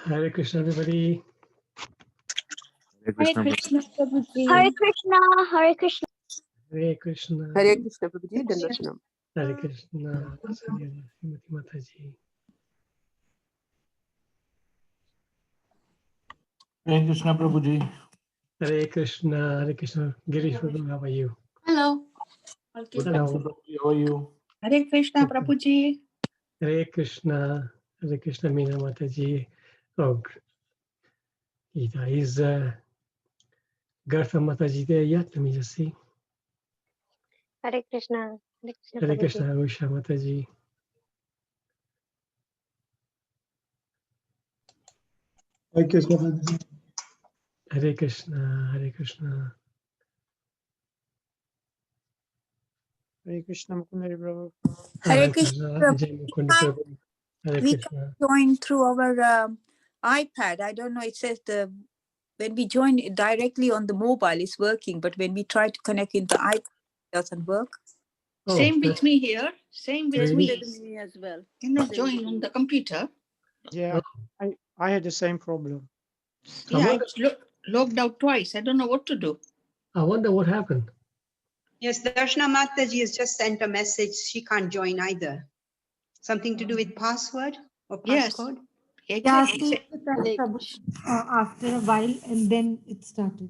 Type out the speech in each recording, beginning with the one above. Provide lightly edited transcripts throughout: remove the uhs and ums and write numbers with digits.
Hare Krishna, everybody. Hare Krishna, Prabhuji. Hare Krishna, Hare Krishna. Hare Krishna. Hare Krishna, Prabhuji. Dandavanam. Hare Krishna. Srimati Mataji. Hare Krishna, Prabhuji. Hare Krishna. Hare Krishna. Girish Prabhu, how are you? Hello. Good afternoon, Prabhuji. How are you? Hare Krishna, Prabhuji. Hare Krishna. Hare Krishna, Meena Mataji. Oh, Gita. Is Gartha Mataji there yet? Let me just see. Hare Krishna. Hare Krishna, Usha Mataji. Hare Krishna, Prabhuji. Hare Krishna. Hare Krishna. Hare Krishna, Mukunda Prabhu. Hare Krishna. Ajay Mukunda Prabhu. Hare We Krishna. join through our iPad. I don't know. It says when we join directly on the mobile, it's working, but when we try to connect in the iPad, it doesn't work. Oh, Same with that's me here. Same with really? me. as well. Cannot join on the computer. Yeah, I had the same problem. I Yeah, wonder- I logged out twice. I don't know what to do. I wonder what happened. Yes, Darshana Mataji has just sent a message. She can't join either. Something to do with password or Yes. passcode? Yeah, Exactly. see, after a while, and then it started.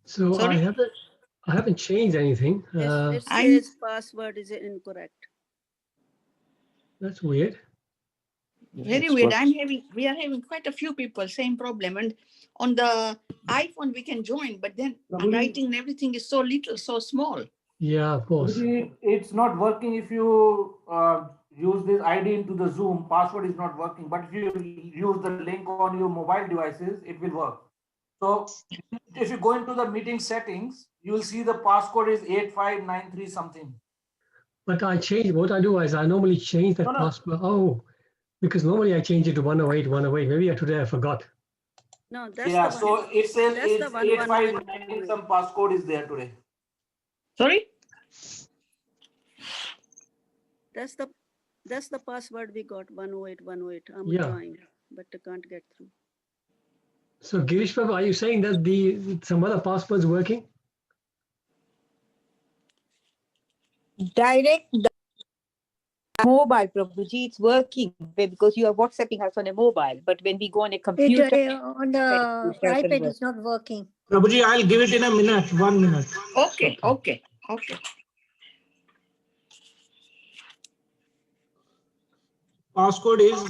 So Sorry? I haven't changed anything. It I'm- says password is incorrect. That's weird. Very weird. We are having quite a few people, same problem. And on the iPhone, we can join, but then writing and everything is so little, so small. Yeah, of course. Prabhuji, it's not working if you use this ID into the Zoom. Password is not working. But if you use the link on your mobile devices, it will work. So if you go into the meeting settings, you will see the passcode is 8593 something. But I change. What I do is I normally change that No, no. password. Oh, because normally I change it to 108, 108. Maybe today I forgot. No, that's Yeah, the one. so it says That's the it's one, 8593 some passcode is there today. Sorry? That's the password we got, 108. I'm Yeah. trying, but I can't get through. So Girish Prabhu, are you saying that some other password's working? Direct mobile, Prabhuji, it's working because you are WhatsApping us on a mobile. But when we go on a computer, On the iPad, it's not working. Prabhuji, I'll give it in a minute, 1 minute. Okay. Passcode is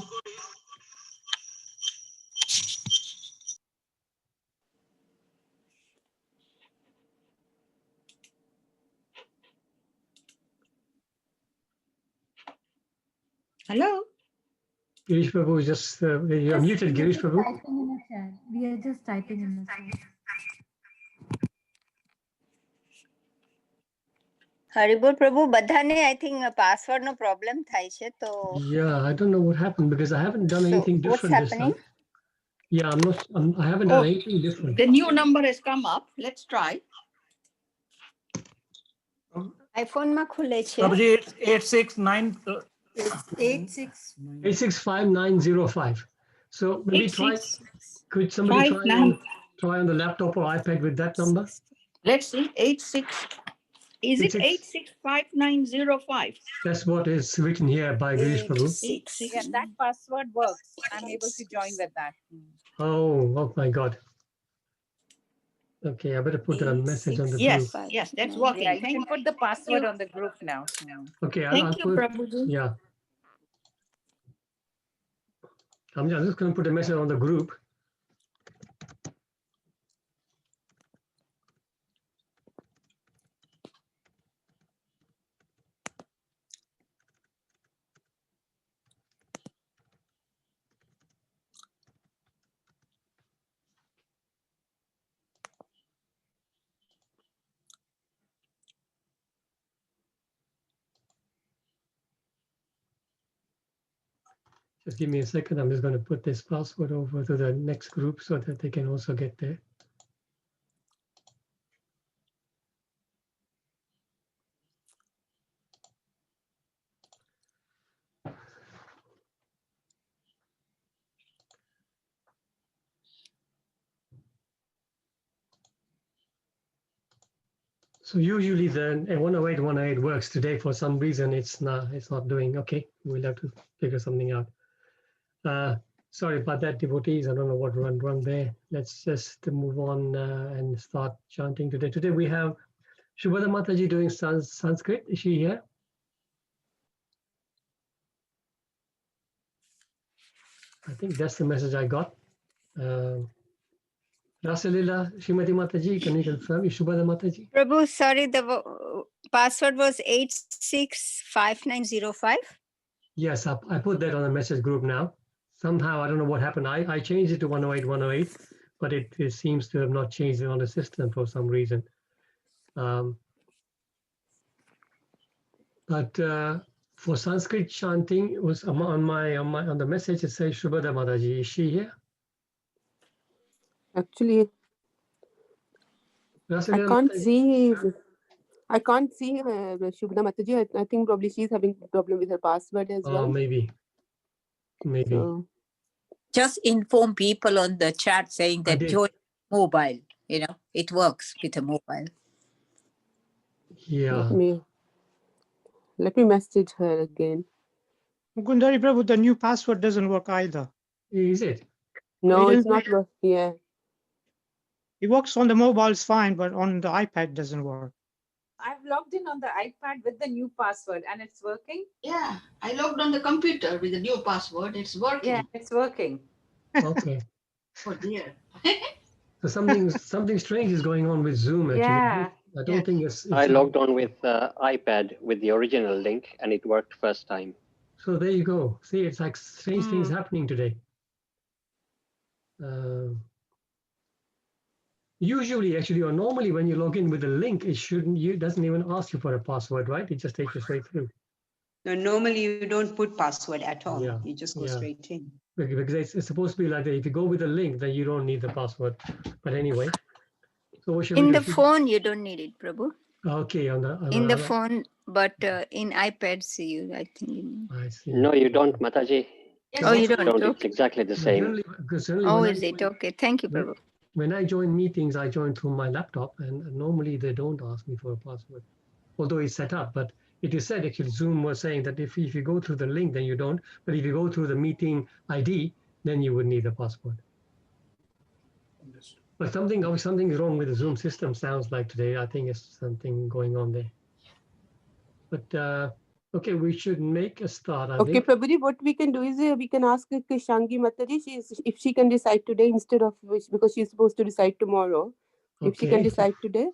Hello? Girish Prabhu is just you're muted, Girish Prabhu. Typing in the chat. We are just typing in the chat. Haribol પ્રભુ બધાને I think password no problem થાય છે તો Yeah, I don't know what happened because I haven't done anything what's different this happening? time. Yeah, I haven't done anything different. The new number has come up. Let's try. iPhone માં ખુલે છે. Prabhuji, it's 869. 865905. So maybe could somebody try on the laptop or iPad with that number? Let's see. 8659005. That's what is written here by Girish Prabhu. yeah, that password works. I'm able to join with that. Oh my God. Okay, I better put a message on the group. Yes, that's working. Yeah, you can put the password on the group now. Okay, Thank I'll you, put. Prabhuji. Yeah. I'm just going to put a message on the group. Just give me a second. I'm just going to put this password over to the next group so that they can also get there. So usually the 108, 108 works. Today, for some reason, it's not doing. Okay, we'll have to figure something out. Sorry about that, devotees. I don't know what went wrong there. Let's just move on and start chanting today. Today we have Shubhada Mataji doing Sanskrit. Is she here? I think that's the message I got. Rasalila, Shrimati Mataji, can you confirm? Is Shubhada Mataji? Prabhu, sorry, the password was 865905. Yes, I put that on the message group now. Somehow, I don't know what happened. I changed it to 108, 108, but it seems to have not changed it on the system for some reason. But for Sanskrit chanting, it was on the message. It says Shubhada Mataji. Is she here? Actually, Rasalila I can't see Shubhada Mataji. I think probably she's having problem with her password as well. Maybe. So, Just inform people on the chat saying I that did. join mobile. It works with a mobile. Yeah. let me message her again. Mukundari Prabhu, the new password doesn't work either. Is it? No, it's not working. Yeah. It works on the mobiles fine, but on the iPad doesn't work. I've logged in on the iPad with the new password and it's working. Yeah, I logged on the computer with the new password. It's working. Yeah, it's working. Okay. Oh dear. So something strange is going on with Zoom. Actually, Yeah. I don't think it's. I logged on with iPad with the original link, and it worked first time. So there you go. See, it's like strange things happening today. Usually, actually, or normally, when you log in with a link, it doesn't even ask you for a password, right? It just takes you straight through. No, normally you don't put password at all. Yeah, You just go yeah. straight in. Because it's supposed to be like that. If you go with a link, then you don't need the password. But anyway, so what should In we the do? phone, you don't need it, Prabhu. Okay, In the phone, but in iPads, I think. I see. No, you don't, Mataji. Oh, you don't? It's Okay. exactly the same. Generally Oh, when is it? Okay. Thank you, Prabhu. When I join meetings, I join through my laptop, and normally they don't ask me for a password, although it's set up. But it is said, actually, Zoom was saying that if you go through the link, then you don't. But if you go through the meeting ID, then you would need a password. But something is wrong with the Zoom system, sounds like today. I think it's something going on there. But okay, we should make a start, I Okay, think. Prabhuji, what we can do is we can ask Krishangi Mataji if she can decide today instead of because she's supposed to decide tomorrow. Okay. If she can decide today.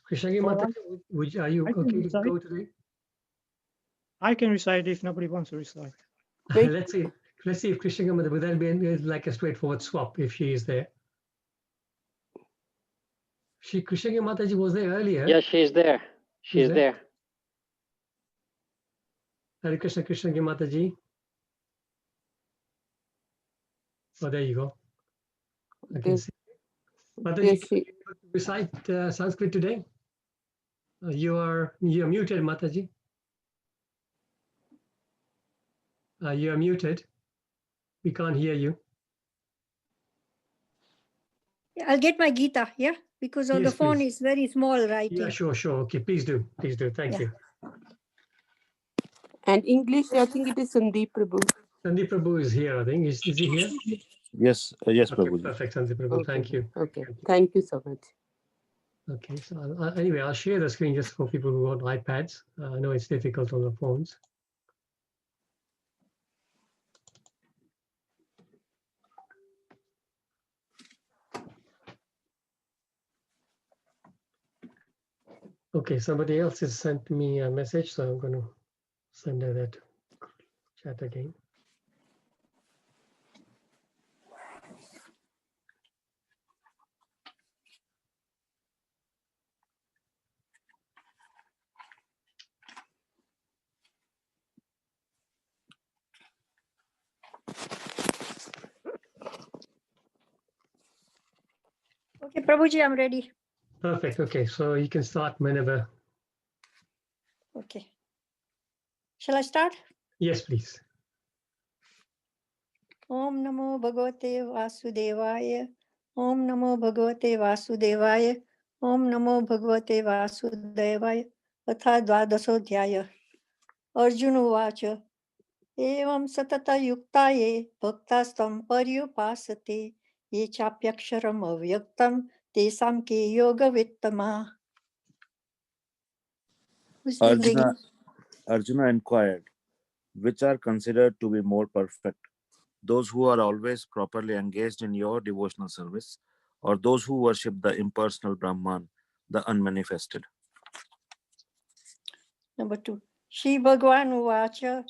Krishangi Mataji, are you okay to go today? I can recite if nobody wants to recite. Let's see if Krishangi Mataji, would that be like a straightforward swap if she is there? Krishangi Mataji was there earlier. Yeah, she's there. She's there. Hare Krishna, Krishangi Mataji. Oh, there you go. I can see. Mataji, can you recite Sanskrit today? You are muted, Mataji. You are muted. We can't hear you. I'll get my Gita, yeah? Because on the phone is very small writing. Yeah, sure. Okay, please do. Thank you. And English, I think it is Sandeep Prabhu. Sandeep Prabhu is here, I think. Is he here? Yes, Prabhu. Perfect, Sandeep Prabhu. Thank you. Okay, thank you so much. Okay, so anyway, I'll share the screen just for people who want iPads. I know it's difficult on the phones. Okay, somebody else has sent me a message, so I'm going to send her that chat again. Okay, Prabhuji, I'm ready. Perfect. Okay, so you can start whenever. Okay. Shall I start? Yes, please. Om Namo Bhagavate Vasudevaya. Om Namo Bhagavate Vasudevaya. ओम नमो भगवते वासुदेवाय अथ द्वादशोऽध्याय अर्जुन उवाच एवं सततयुक्ता ये भक्तास्तं पर्युपासते ये चाप्यक्षरम् अव्यक्तं तेषां के योगवित्तमाः. Who's reading? Arjuna inquired, which are considered to be more perfect, those who are always properly engaged in your devotional service, or those who worship the impersonal Brahman, the unmanifested? Number 2. Shri Bhagavan Uvacha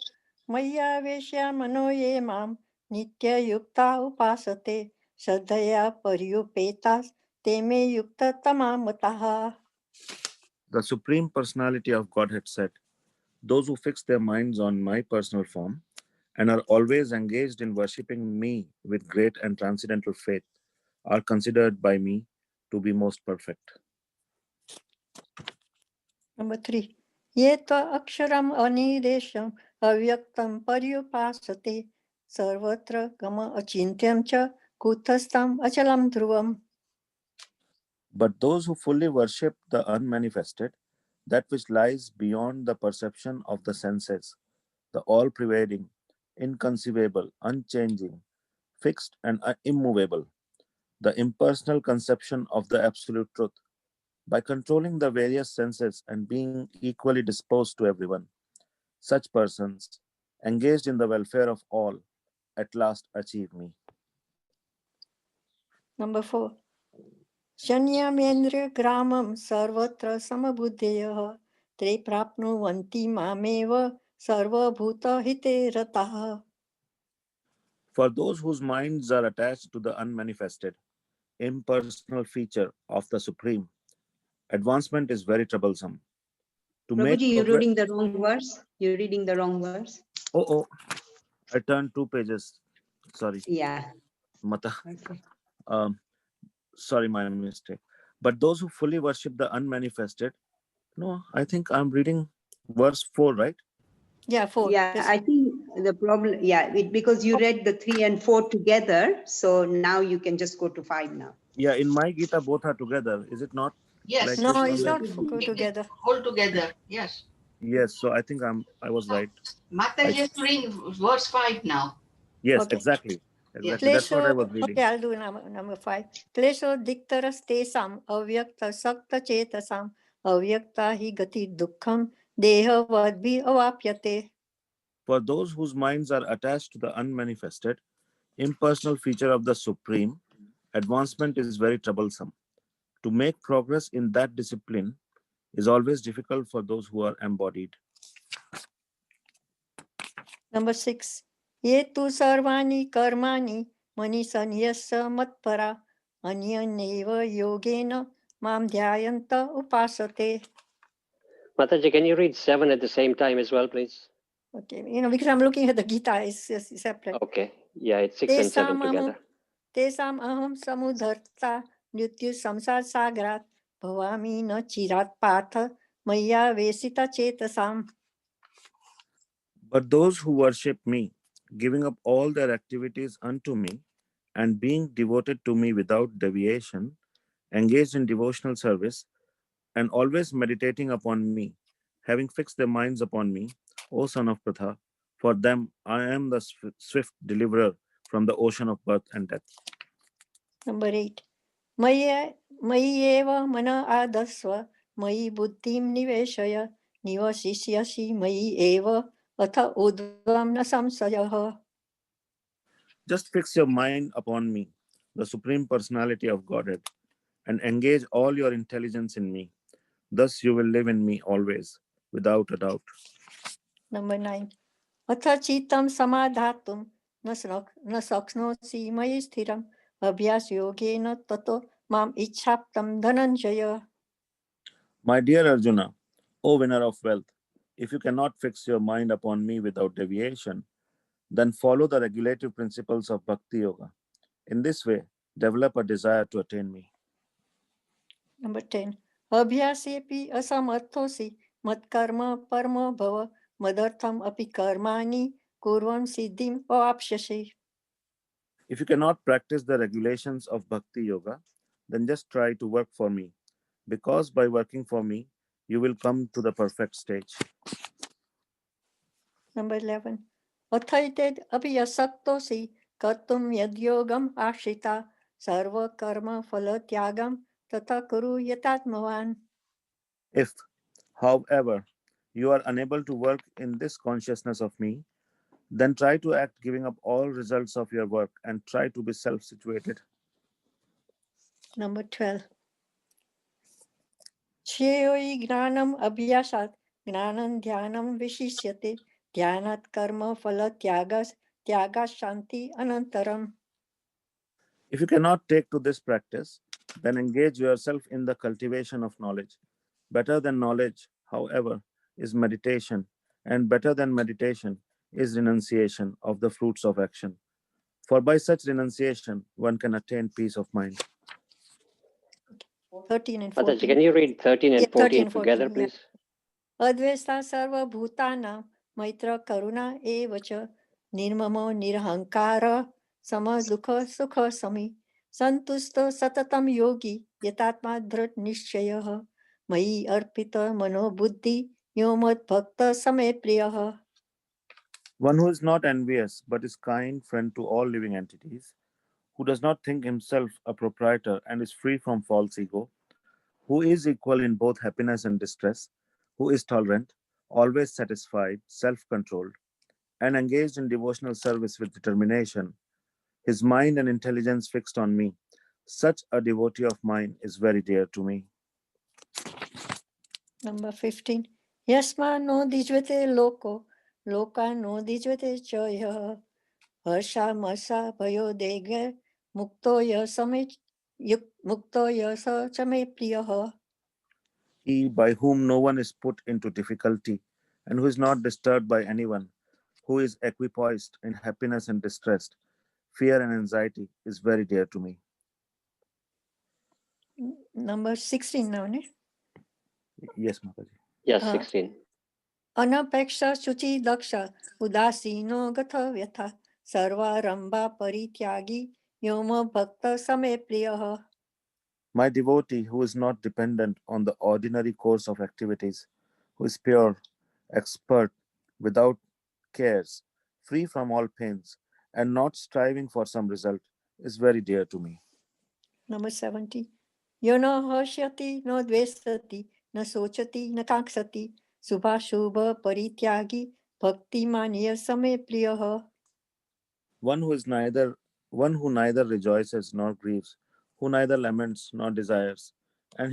Maya mano ye mam nitya yukta upasate sadhaya paryupetas te me yukta tamamataha. The Supreme Personality of Godhead said, those who fix their minds on my personal form and are always engaged in worshipping me with great and transcendental faith are considered by me to be most perfect. Number 3. Ye tva aksharam aniresham avyaktam paryupasate sarvatra gama achintyam cha kutastam achalam dhruvam. But those who fully worship the unmanifested, that which lies beyond the perception of the senses, the all-pervading, inconceivable, unchanging, fixed and immovable, the impersonal conception of the absolute truth, by controlling the various senses and being equally disposed to everyone, such persons, engaged in the welfare of all, at last achieve me. Number 4. Shanyamendra gramam sarvatra samabuddhayah te prapnuvanti mameva sarva bhuta hite rataha. For those whose minds are attached to the unmanifested, impersonal feature of the Supreme, advancement is very troublesome. To make Prabhuji, you're progress. reading the wrong verse. You're reading the wrong verse. Oh, I turned 2 pages. Sorry. Yeah. Mata. Okay. Sorry, my mistake. But those who fully worship the unmanifested, no, I think I'm reading verse 4, right? Yeah, 4. Yeah, I think the problem, because you read the 3 and 4 together. So now you can just go to 5 now. Yeah, in my Gita, both are together. Is it not? Yes. Like No, this it's one? not go together. All together. Yes. Yes, so I think I was right. Mataji is reading verse 5 now. Yes, Okay. exactly. Yes. That's what I was reading. Okay, I'll do number 5. Klesho diktaras tesam avyakta sakta chetasam avyakta hi gati dukkham deha vadbhi avapyate. For those whose minds are attached to the unmanifested, impersonal feature of the Supreme, advancement is very troublesome. To make progress in that discipline is always difficult for those who are embodied. Number 6. Ye tu sarvani karmani manisanyasa matpara anyaneva yogena mam dhyayanta upasate. Mataji, can you read 7 at the same time as well, please? Okay, because I'm looking at the Gita, it's separate. Okay. Yeah, it's 6 and 7 together. Tesam aham samudharta nityu samsar sagrat bhavami na chirat patha maya vesita chetasam. But those who worship me, giving up all their activities unto me, and being devoted to me without deviation, engaged in devotional service, and always meditating upon me, having fixed their minds upon me, O son of Pratha, for them I am the swift deliverer from the ocean of birth and death. Number 8. Maya eva mana adasva mayi buddhim niveshaya nivasishyasi mayi eva atha udvam na samsayaha. Just fix your mind upon me, the Supreme Personality of Godhead, and engage all your intelligence in me. Thus you will live in me always, without a doubt. Number 9. Atha chitam samadhatum na saknosi mayi sthiram abhyas yogena tato mam ichhaptam dhananjaya. My dear Arjuna, O winner of wealth, if you cannot fix your mind upon me without deviation, then follow the regulative principles of Bhakti Yoga. In this way, develop a desire to attain me. Number 10. Abhyasepi asamarthosi matkarma parma bhava madartham api karmani kurvam siddhim avapsyasi. If you cannot practice the regulations of Bhakti Yoga, then just try to work for me. because by working for me, you will come to the perfect stage. Number 11. Athaited abhyasaktosi kartum yadyogam ashita sarva karma phala tyagam tata kuru yatatmavan. If, however, you are unable to work in this consciousness of me, then try to act giving up all results of your work and try to be self-situated. Number 12. Cheyoi gnanam abhyasat gnanam dhyanam vishishyate dhyanat karma phala tyagas tyagas shanti anantaram. If you cannot take to this practice, then engage yourself in the cultivation of knowledge. Better than knowledge, however, is meditation, and better than meditation is renunciation of the fruits of action. For by such renunciation, one can attain peace of mind. 13 and Mataji, 14. can you read 13 and 14 13 and 14, together, yeah. please? Advesta sarva bhutana maitra karuna evacha nirmamo nirhankara sama dukha sukha sami santusto satatam yogi yatatma dhrat nishchayah mai arpita mano buddhi yomat bhakta same priyah. One who is not envious but is kind friend to all living entities, who does not think himself a proprietor and is free from false ego, who is equal in both happiness and distress, who is tolerant, always satisfied, self-controlled, and engaged in devotional service with determination, his mind and intelligence fixed on me. Such a devotee of mine is very dear to me. Number 15. Yasma no dijvate loko, loka no dijvate chaya, harsha masa bhayo dege, mukto yasame mukto yasa chame priyaha. He by whom no one is put into difficulty and who is not disturbed by anyone, who is equipoised in happiness and distress, fear and anxiety, is very dear to me. Number 16 now, ne? Yes, Mataji. Yes, 16. Anapeksha shuchi daksha udasino gatha vyatha sarva ramba parityagi yoma bhakta same priyaha. My devotee who is not dependent on the ordinary course of activities, who is pure, expert, without cares, free from all pains, and not striving for some result, is very dear to me. Number 70. Yono hashyati no dvesati na sochati na kaksati subha shubha parityagi bhakti manya same priyaha. One who neither rejoices nor grieves, who neither laments nor desires, and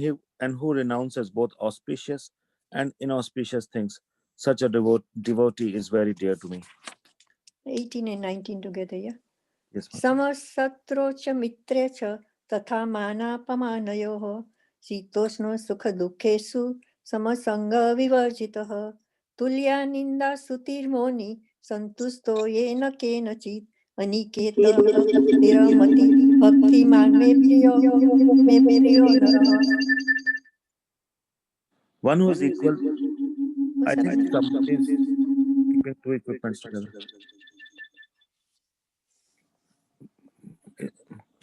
who renounces both auspicious and inauspicious things, such a devotee is very dear to me. 18 and 19 together, yeah? Yes, Mataji. Samasatro cha mitre cha tatha manapamanayoho sitosno sukha dukhesu samasanga vivarjitaha tulya ninda sutirmoni santusto yena kenachit aniketaha niramati bhakti man me priyo naraha. One who is equal. I think somebody is keeping two equipments together.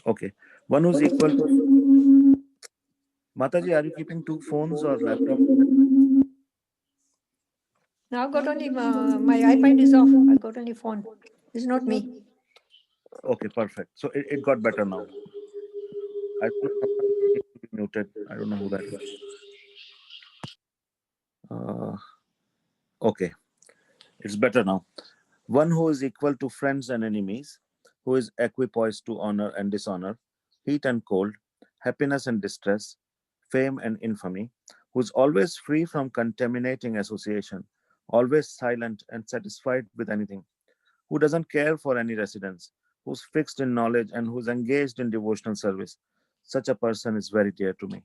Okay. One who's equal to. Mataji, are you keeping two phones or laptop? Now I've got only my iPad is off. I've got only phone. It's not me. Okay, perfect. So it got better now. I don't know, somebody needs to be muted. I don't know who that is. Okay, it's better now. One who is equal to friends and enemies, who is equipoised to honor and dishonor, heat and cold, happiness and distress, fame and infamy, who is always free from contaminating association, always silent and satisfied with anything, who doesn't care for any residence, who's fixed in knowledge and who's engaged in devotional service. Such a person is very dear to me.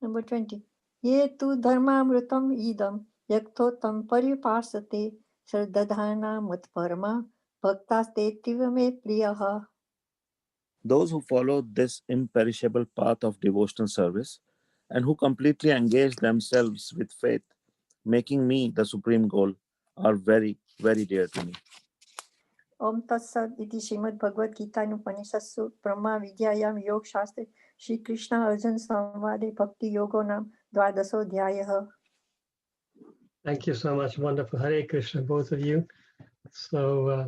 Number 20. Ye tu dharmamritam idam yaktotam paripasate sardadhana matparma bhaktastetiva me priyaha. Those who follow this imperishable path of devotional service and who completely engage themselves with faith, making me the supreme goal, are very, very dear to me. Om Tat Sat iti Srimad Bhagavad Gita Upanishadsu Brahma Vidyayam Yog Shastre Shri Krishna Arjun Samvade Bhakti Yogo Nam Dvadaso Dhyayah. Thank you so much. Wonderful. Hare Krishna, both of you. So,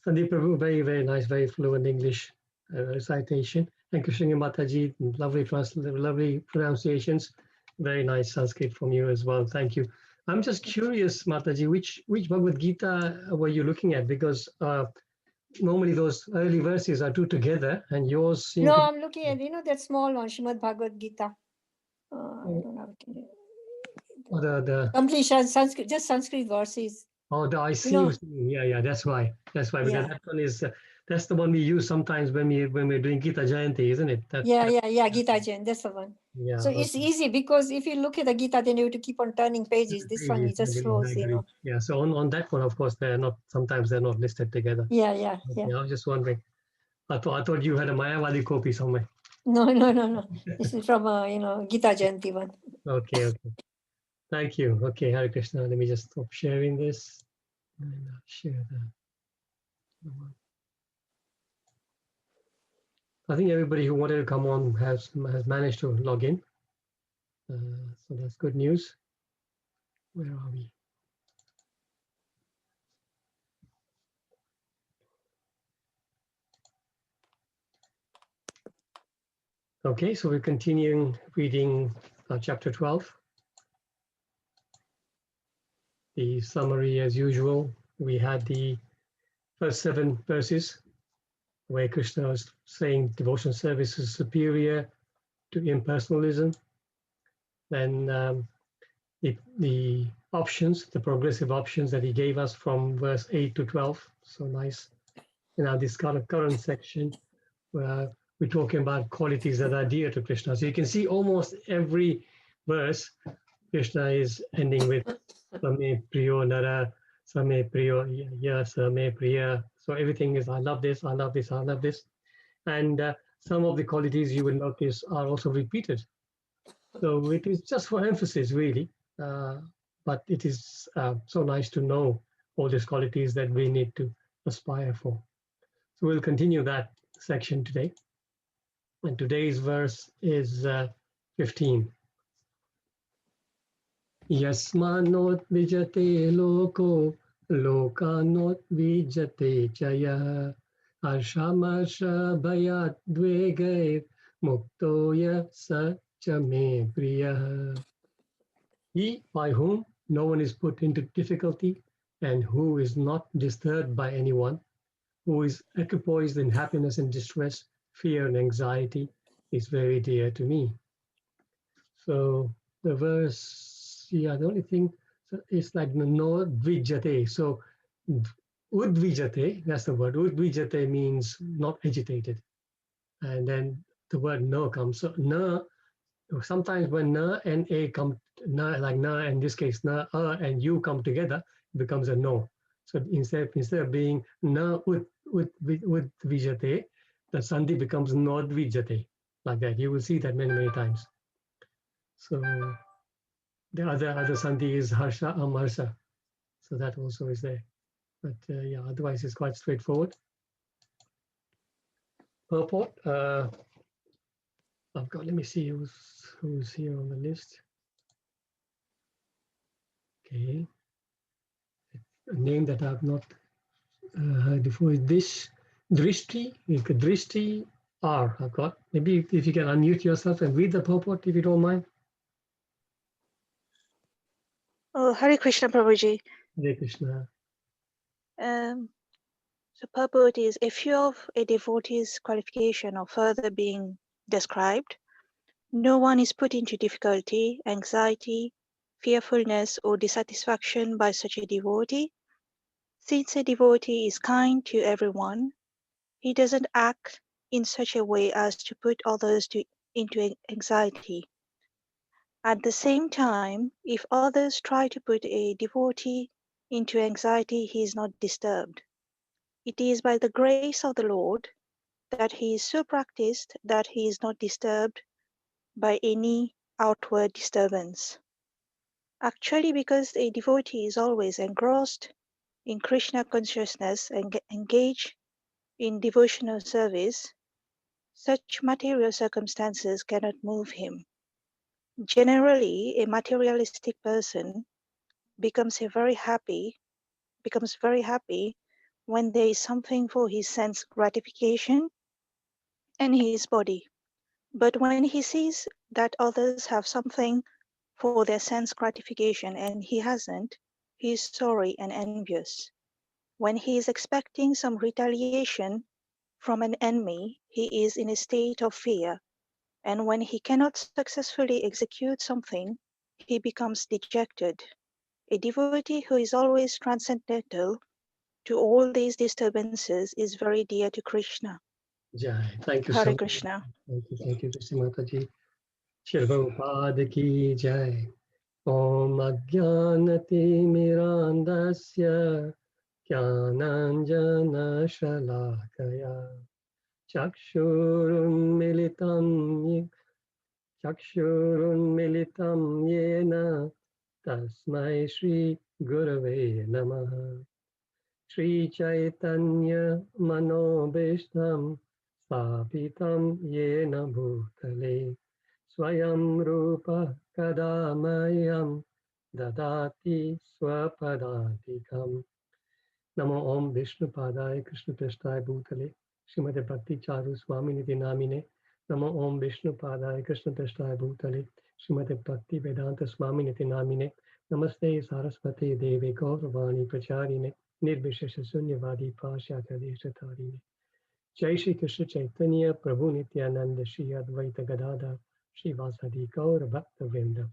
Sandeep Prabhu, very, very nice, very fluent English recitation. And Krishna Mataji, lovely pronunciations. Very nice Sanskrit from you as well. Thank you. I'm just curious, Mataji, which Bhagavad Gita were you looking at? Because normally those early verses are two together, and yours seem No, to. I'm looking at, that small one, Srimad Bhagavad Gita. I don't have it. The Completion, Sanskrit, just Sanskrit verses. Oh, I see. Yeah, that's why. Because Yeah. that one is that's the one we use sometimes when we're doing Gita Jayanti, isn't it? Yeah, Gita Jain, that's the one. Yeah. So it's easy because if you look at the Gita, then you have to keep on turning pages. This one Pages, is just I flows, agree. Yeah. So on that one, of course, sometimes they're not listed together. Yeah. I was just wondering. I thought you had a Mayavadi copy somewhere. No. This is from Gita Jayanti one. Okay. Thank you. Okay, Hare Krishna. Let me just stop sharing this and share the one. I think everybody who wanted to come on has managed to log in. So that's good news. Where are we? Okay, so we're continuing reading chapter 12. The summary, as usual, we had the first 7 verses where Krishna was saying devotion service is superior to impersonalism. Then the options, the progressive options that he gave us from verse 8 to 12. So nice. Now this current section where we're talking about qualities that are dear to Krishna. So you can see almost every verse, Krishna is ending with Same Priyo Nara, Same Priyo Ya, Same Priya. So everything is I love this, I love this, I love this. And some of the qualities you will notice are also repeated. So it is just for emphasis, really. But it is so nice to know all these qualities that we need to aspire for. So we'll continue that section today. And today's verse is 15. Yasmanot vijate loko, lokanot vijate chaya, arshamasha bhayat dvegait, muktoya sachame priya. He by whom no one is put into difficulty and who is not disturbed by anyone, who is equipoised in happiness and distress, fear and anxiety, is very dear to me. So the verse, the only thing is like no dvijate. So udvijate, that's the word. Udvijate means not agitated. And then the word no comes. So na, sometimes when na and a come, na, like na in this case, na, and you come together, it becomes a no. So instead of being na udvijate, the sandhi becomes no dvijate, like that. You will see that many times. So the other sandhi is harsha amarsa. So that also is there. But yeah, otherwise it's quite straightforward. Purport. I've got, let me see who's here on the list. Okay. A name that I've not heard before is this Drishti. Drishti R. I've got. Maybe if you can unmute yourself and read the purport, if you don't mind. Oh, Hare Krishna, Prabhuji. Hare Krishna. So purport is a few of a devotee's qualification or further being described. No one is put into difficulty, anxiety, fearfulness, or dissatisfaction by such a devotee. Since a devotee is kind to everyone, he doesn't act in such a way as to put others into anxiety. At the same time, if others try to put a devotee into anxiety, he is not disturbed. It is by the grace of the Lord that he is so practiced that he is not disturbed by any outward disturbance. Actually, because a devotee is always engrossed in Krishna consciousness and engaged in devotional service, Such material circumstances cannot move him. Generally, a materialistic person becomes very happy when there is something for his sense gratification and his body. But when he sees that others have something for their sense gratification and he hasn't, he is sorry and envious. When he is expecting some retaliation from an enemy, he is in a state of fear. And when he cannot successfully execute something, he becomes dejected. A devotee who is always transcendental to all these disturbances is very dear to Krishna. Jai. Thank you so Hare much. Krishna. Thank you, Krishna Mataji. Shri Prabhupada ki jai. Om Ajnanati Mirandasya Jnananjana Shalakaya Chakshurun Militam Yena Tasmai Shri Gurave Namaha Shri Chaitanya Manobishtam Stapitam Yena Bhutale Swayam Rupa Kadamayam Dadati Swapadantikam Namo Om Vishnu Padaya Krishna Prasthaya Bhutale Srimate Bhakti Charu Swami Niti Namine Namo Om Vishnu Padaya Krishna Prasthaya Bhutale Srimate Bhakti Vedanta Swami Niti Namine Namaste Saraswati Devi Gauravani Pracharine Nirvishesha Sunyavadi Pashyata Deshatarine Jai Shri Krishna Chaitanya Prabhu Nityananda Shri Advaita Gadadhar Shri Vasadi Gaura Bhakta Vrinda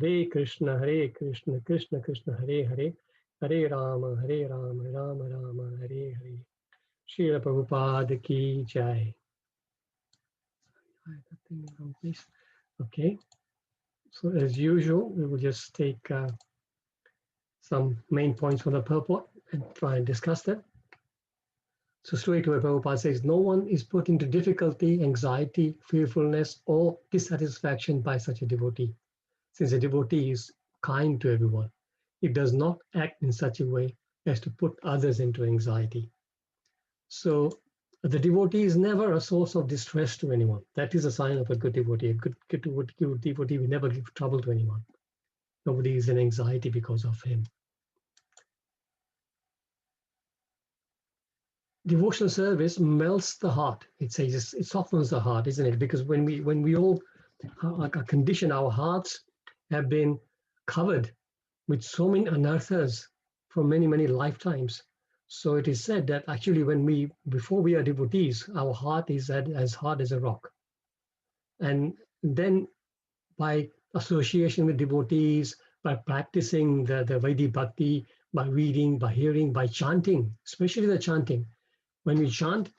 Hare Krishna Krishna Krishna Hare Hare Hare Rama Rama Rama Hare Hare Srila Prabhupada Ki Jai. Okay, so as usual, we will just take some main points from the purport and try and discuss them. So straight away, Prabhupada says, no one is put into difficulty, anxiety, fearfulness, or dissatisfaction by such a devotee. Since a devotee is kind to everyone, it does not act in such a way as to put others into anxiety. So the devotee is never a source of distress to anyone. That is a sign of a good devotee. A good devotee will never give trouble to anyone. Nobody is in anxiety because of him. Devotional service melts the heart. It says it softens the heart, isn't it? Because when we all are conditioned, our hearts have been covered with so many anarthas from many lifetimes. So it is said that actually before we are devotees, our heart is as hard as a rock. And then by association with devotees, by practicing the Vaidhi Bhakti, by reading, by hearing, by chanting, especially the chanting. When we chant,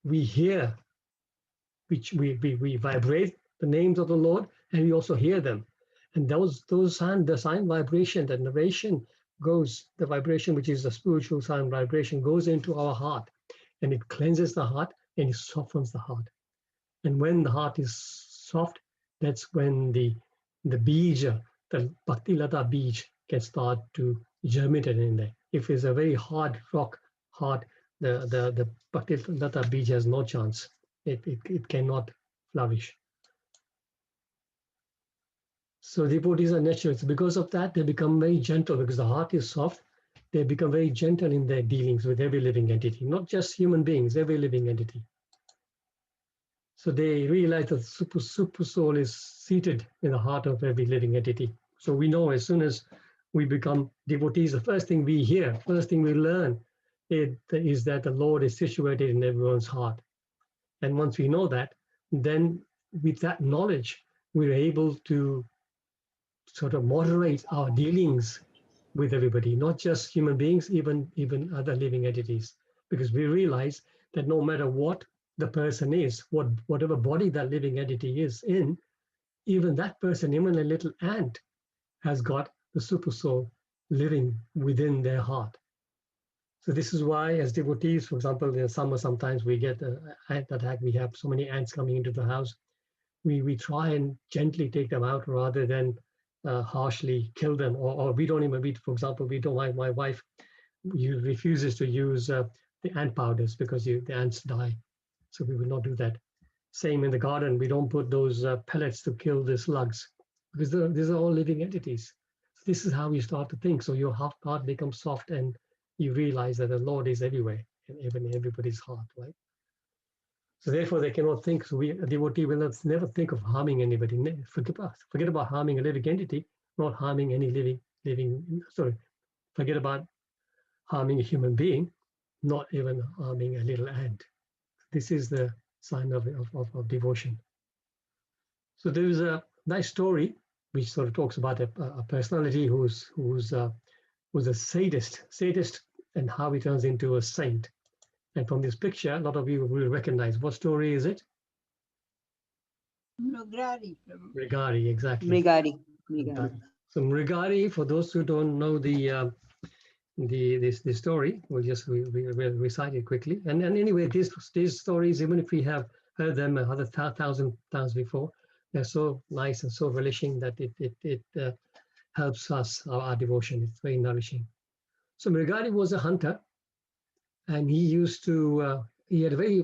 we hear, we vibrate the names of the Lord, and we also hear them. And the sound vibration, the narration goes, the vibration, which is the spiritual sound vibration, goes into our heart, and it cleanses the heart and it softens the heart. And when the heart is soft, that's when the bija, the Bhakti Lata bij, can start to germinate in there. If it's a very hard rock heart, the Bhakti Lata bij has no chance. It cannot flourish. So devotees are natural. So because of that, they become very gentle. Because the heart is soft, they become very gentle in their dealings with every living entity, not just human beings, every living entity. So they realize that the super soul is seated in the heart of every living entity. So we know as soon as we become devotees, the first thing we hear, first thing we learn is that the Lord is situated in everyone's heart. And once we know that, then with that knowledge, we're able to sort of moderate our dealings with everybody, not just human beings, even other living entities, because we realize that no matter what the person is, whatever body that living entity is in, even that person, even a little ant, has got the super soul living within their heart. So this is why, as devotees, for example, in the summer, sometimes we get an ant attack. We have so many ants coming into the house. We try and gently take them out rather than harshly kill them, or we don't even, for example, my wife refuses to use the ant powders because the ants die. So we will not do that. Same in the garden, we don't put those pellets to kill the slugs because these are all living entities. This is how you start to think. So your heart becomes soft and you realize that the Lord is everywhere and even in everybody's heart, right? So therefore they cannot think. So a devotee will never think of harming anybody. Forget about harming a living entity, not harming any forget about harming a human being, not even harming a little ant. This is the sign of devotion. So there is a nice story which sort of talks about a personality who's a sadist, and how he turns into a saint. And from this picture, a lot of you will recognize. What story is it? Mrigari. Mrigari, exactly. Mrigari. So Mrigari, for those who don't know the story, we'll just we'll recite it quickly. And anyway, these stories, even if we have heard them 1,000 times before, they're so nice and so relishing that it helps us our devotion. It's very nourishing. So Mrigari was a hunter, and he used to he had a very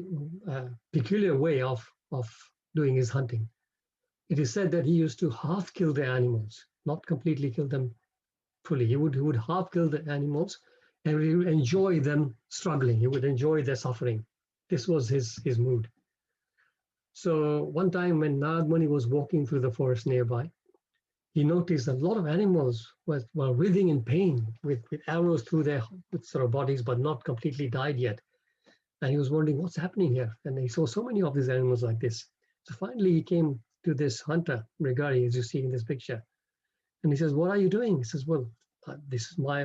peculiar way of doing his hunting. It is said that he used to half kill the animals, not completely kill them fully. He would half kill the animals, and he would enjoy them struggling. He would enjoy their suffering. This was his mood. So one time when Narad Muni was walking through the forest nearby, he noticed a lot of animals were writhing in pain with arrows through their sort of bodies, but not completely died yet. And he was wondering what's happening here. And he saw so many of these animals like this. So finally he came to this hunter, Mrigari, as you see in this picture. And he says, "What are you doing?" He says, "Well, this is my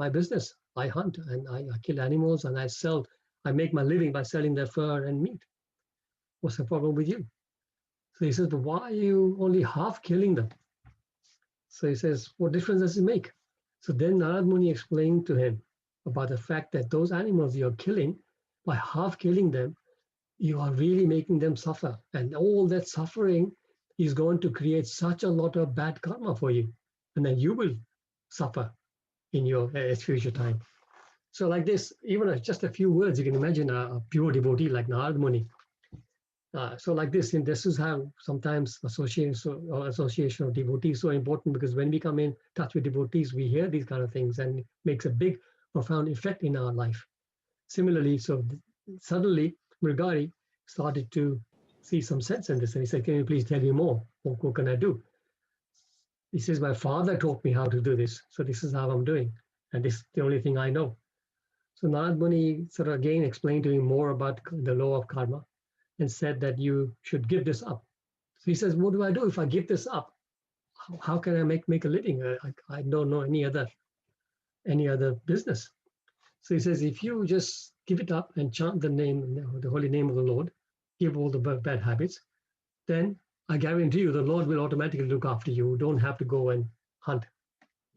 business. I hunt and I kill animals and I make my living by selling their fur and meat. What's the problem with you?" So he says, "But why are you only half killing them?" So he says, "What difference does it make?" So then Narad Muni explained to him about the fact that those animals you're killing, by half killing them, you are really making them suffer. And all that suffering is going to create such a lot of bad karma for you. And then you will suffer in your future time. So like this, even just a few words, you can imagine a pure devotee like Narad Muni. So like this, and this is how sometimes association of devotees is so important, because when we come in touch with devotees, we hear these kind of things and it makes a big, profound effect in our life. Similarly, so suddenly Mrigari started to see some sense in this, and he said, "Can you please tell me more? What can I do?" He says, "My father taught me how to do this, so this is how I'm doing, and this is the only thing I know." So Narad Muni sort of again explained to him more about the law of karma and said that you should give this up. So he says, "What do I do if I give this up? How can I make a living? I don't know any other business." So he says, "If you just give it up and chant the holy name of the Lord, give all the bad habits, then I guarantee you the Lord will automatically look after you. You don't have to go and hunt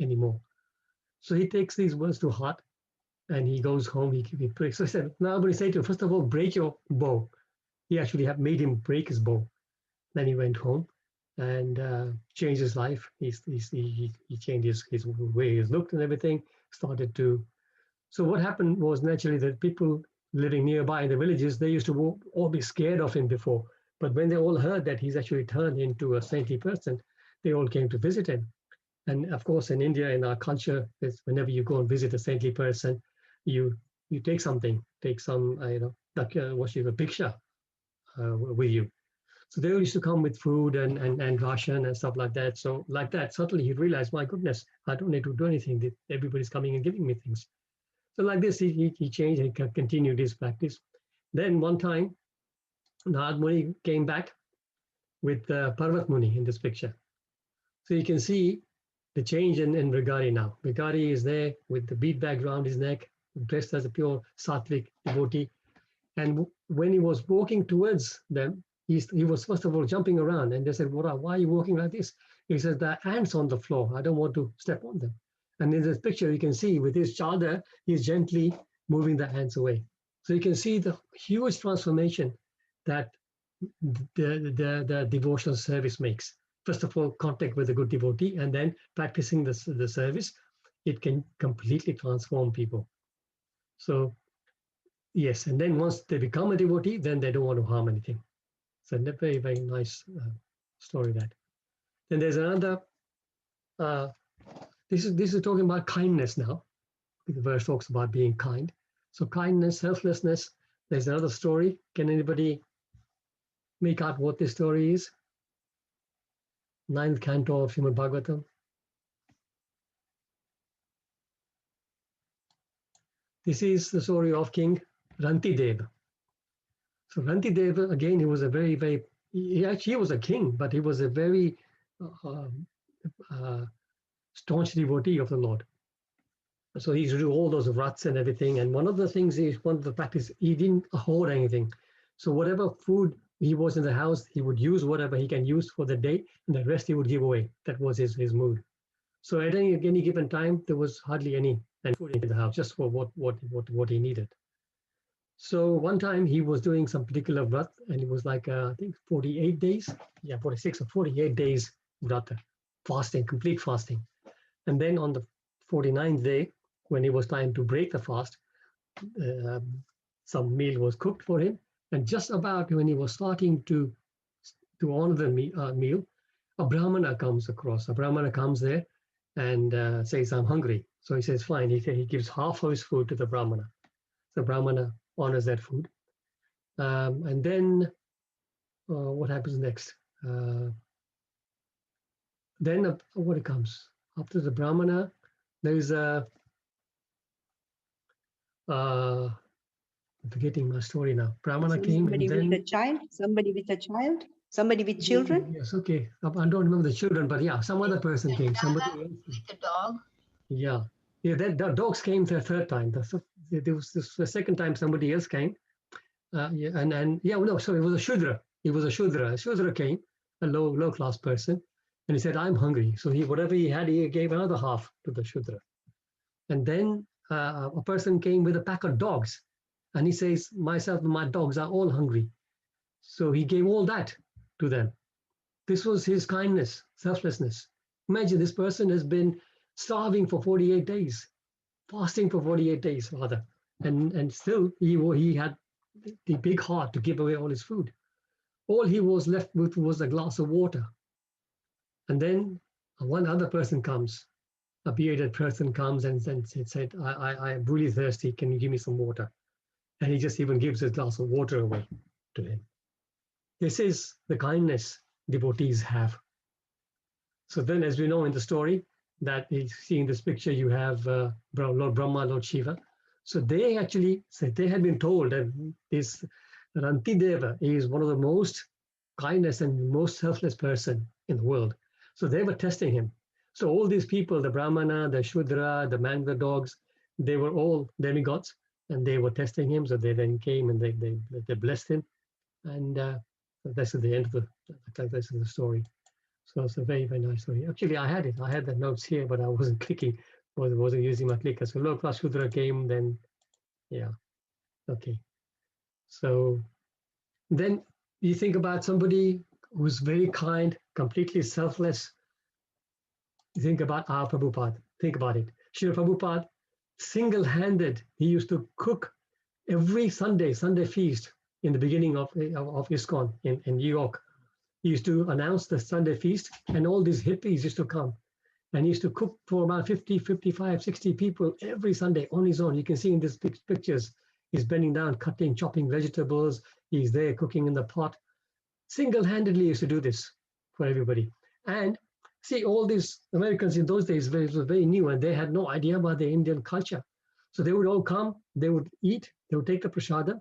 anymore." So he takes these words to heart and he goes home, he prays. So I said, "Now I'm going to say to him, first of all, break your bow." He actually made him break his bow. Then he went home and changed his life. He changed his way he looked and everything, started to. So what happened was naturally that people living nearby in the villages, they used to all be scared of him before. But when they all heard that he's actually turned into a saintly person, they all came to visit him. And of course, in India, in our culture, whenever you go and visit a saintly person, you take something, take some, a picture with you. So they used to come with food and ration and stuff like that. So like that, suddenly he realized, my goodness, I don't need to do anything. Everybody's coming and giving me things. So like this, he changed and continued his practice. Then one time, Narad Muni came back with Parvat Muni in this picture. So you can see the change in Mrigari now. Mrigari is there with the bead bag around his neck, dressed as a pure sattvic devotee. And when he was walking towards them, he was first of all jumping around, and they said, "Why are you walking like this?" He says, "There are ants on the floor. I don't want to step on them." And in this picture, you can see with his chadar, he's gently moving the ants away. So you can see the huge transformation that the devotional service makes. First of all, contact with a good devotee, and then practicing the service, it can completely transform people. So yes, and then once they become a devotee, then they don't want to harm anything. It's a very, very nice story that. Then there's another, this is talking about kindness now. The verse talks about being kind. So kindness, selflessness. There's another story. Can anybody make out what this story is? 9th canto of Srimad Bhagavatam. This is the story of King Rantideva. So Rantideva, again, he was a very, very, he was a king, but he was a very staunch devotee of the Lord. So he used to do all those vrats and everything. And one of the things is, one of the practice, he didn't hoard anything. So whatever food he was in the house, he would use whatever he can use for the day, and the rest he would give away. That was his mood. So at any given time, there was hardly any food in the house, just for what he needed. So one time he was doing some particular vrat, and it was like I think 48 days, 46 or 48 days vrat, fasting, complete fasting. And then on the 49th day, when it was time to break the fast, some meal was cooked for him, and just about when he was starting to honor the meal, a brahmana comes across. A brahmana comes there and says, "I'm hungry." So he says, "Fine." He gives half of his food to the brahmana. The brahmana honors that food, and then what happens next? Then what comes after the brahmana? There is a I'm forgetting my story now. Brahmana came, and then with a child, somebody with children. Yes, okay. I don't remember the children, but yeah, some other person came. Somebody else. With the dog. Yeah, that the dogs came the third time. There was the second time somebody else came. So it was a Shudra. It was a Shudra. A Shudra came, a low class person, and he said, "I'm hungry." So whatever he had, he gave another half to the Shudra. And then a person came with a pack of dogs, and he says, "Myself and my dogs are all hungry." So he gave all that to them. This was his kindness, selflessness. Imagine this person has been starving for 48 days, fasting for 48 days rather, and still he had the big heart to give away all his food. All he was left with was a glass of water. And then one other person comes, a bearded person comes and said, I am really thirsty, can you give me some water? And he just even gives his glass of water away to him. This is the kindness devotees have. So then, as we know in the story, that you see in this picture, you have Lord Brahma, Lord Shiva. So they actually said they had been told that this Rantideva is one of the most kindness and most selfless person in the world. So they were testing him. So all these people, the Brahmana, the Shudra, the man with the dogs, they were all demigods, and they were testing him. So they then came and they blessed him, and that's at the end of the story. So it's a very, very nice story. Actually, I had the notes here, but I wasn't clicking, wasn't using my clicker. So low class Shudra came, then, yeah, okay. So then you think about somebody who's very kind, completely selfless. You think about our Prabhupada. Think about it. Srila Prabhupada, single-handed, he used to cook every Sunday feast in the beginning of ISKCON in New York. He used to announce the Sunday feast, and all these hippies used to come. And he used to cook for about 50, 55, 60 people every Sunday on his own. You can see in these pictures, he's bending down, chopping vegetables. He's there cooking in the pot. Single-handedly used to do this for everybody. And see, all these Americans in those days, it was very new, and they had no idea about the Indian culture. So they would all come, they would eat, they would take the prasada,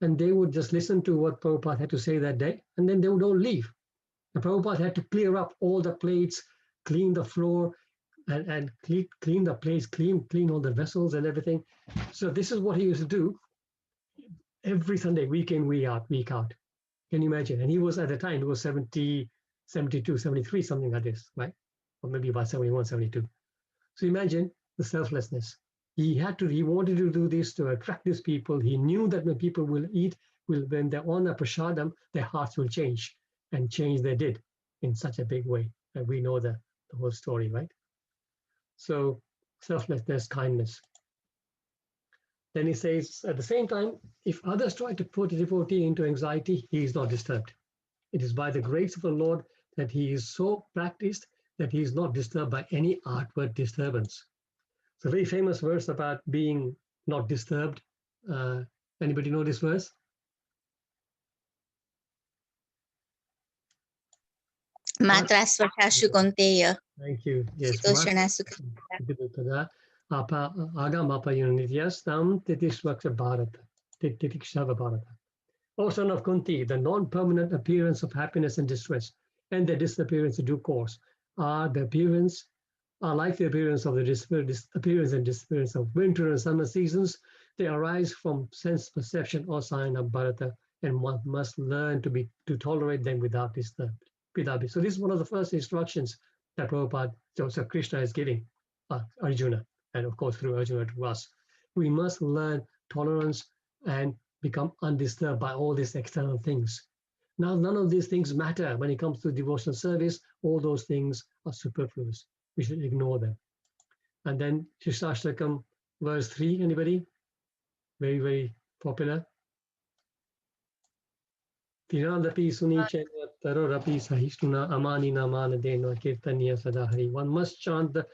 and they would just listen to what Prabhupada had to say that day, and then they would all leave. And Prabhupada had to clear up all the plates, clean the floor, and clean the plates, clean all the vessels and everything. So this is what he used to do every Sunday, week in, week out. Can you imagine? And he was, at the time, he was 70, 72, 73, something like this, right? Or maybe about 71, 72. So imagine the selflessness. He wanted to do this to attract these people. He knew that when people will eat, when they're on a prasadam, their hearts will change, and change they did in such a big way. And we know the whole story, right? So selflessness, kindness. Then he says, at the same time, if others try to put a devotee into anxiety, he is not disturbed. It is by the grace of the Lord that he is so practiced that he is not disturbed by any outward disturbance. It's a very famous verse about being not disturbed. Anybody know this verse? Matra Svatashu Konteya. Thank you. Yes. Sitoshana O son of Kunti, the non-permanent appearance of happiness and distress, and their disappearance in due course, are like the appearance of the appearance and disappearance of winter and summer seasons. They arise from sense perception or sign of Bharata, and one must learn to tolerate them without disturb. So this is one of the first instructions that Prabhupada, Joseph Krishna is giving Arjuna, and of course through Arjuna to us. We must learn tolerance and become undisturbed by all these external things. Now, none of these things matter when it comes to devotional service. All those things are superfluous. We should ignore them. And then Shishashtakam verse 3, anybody? Very, very popular. Tiradapi sunichena tarorapi sahishtuna amani namana dena kirtaniya sadahari. One must chant the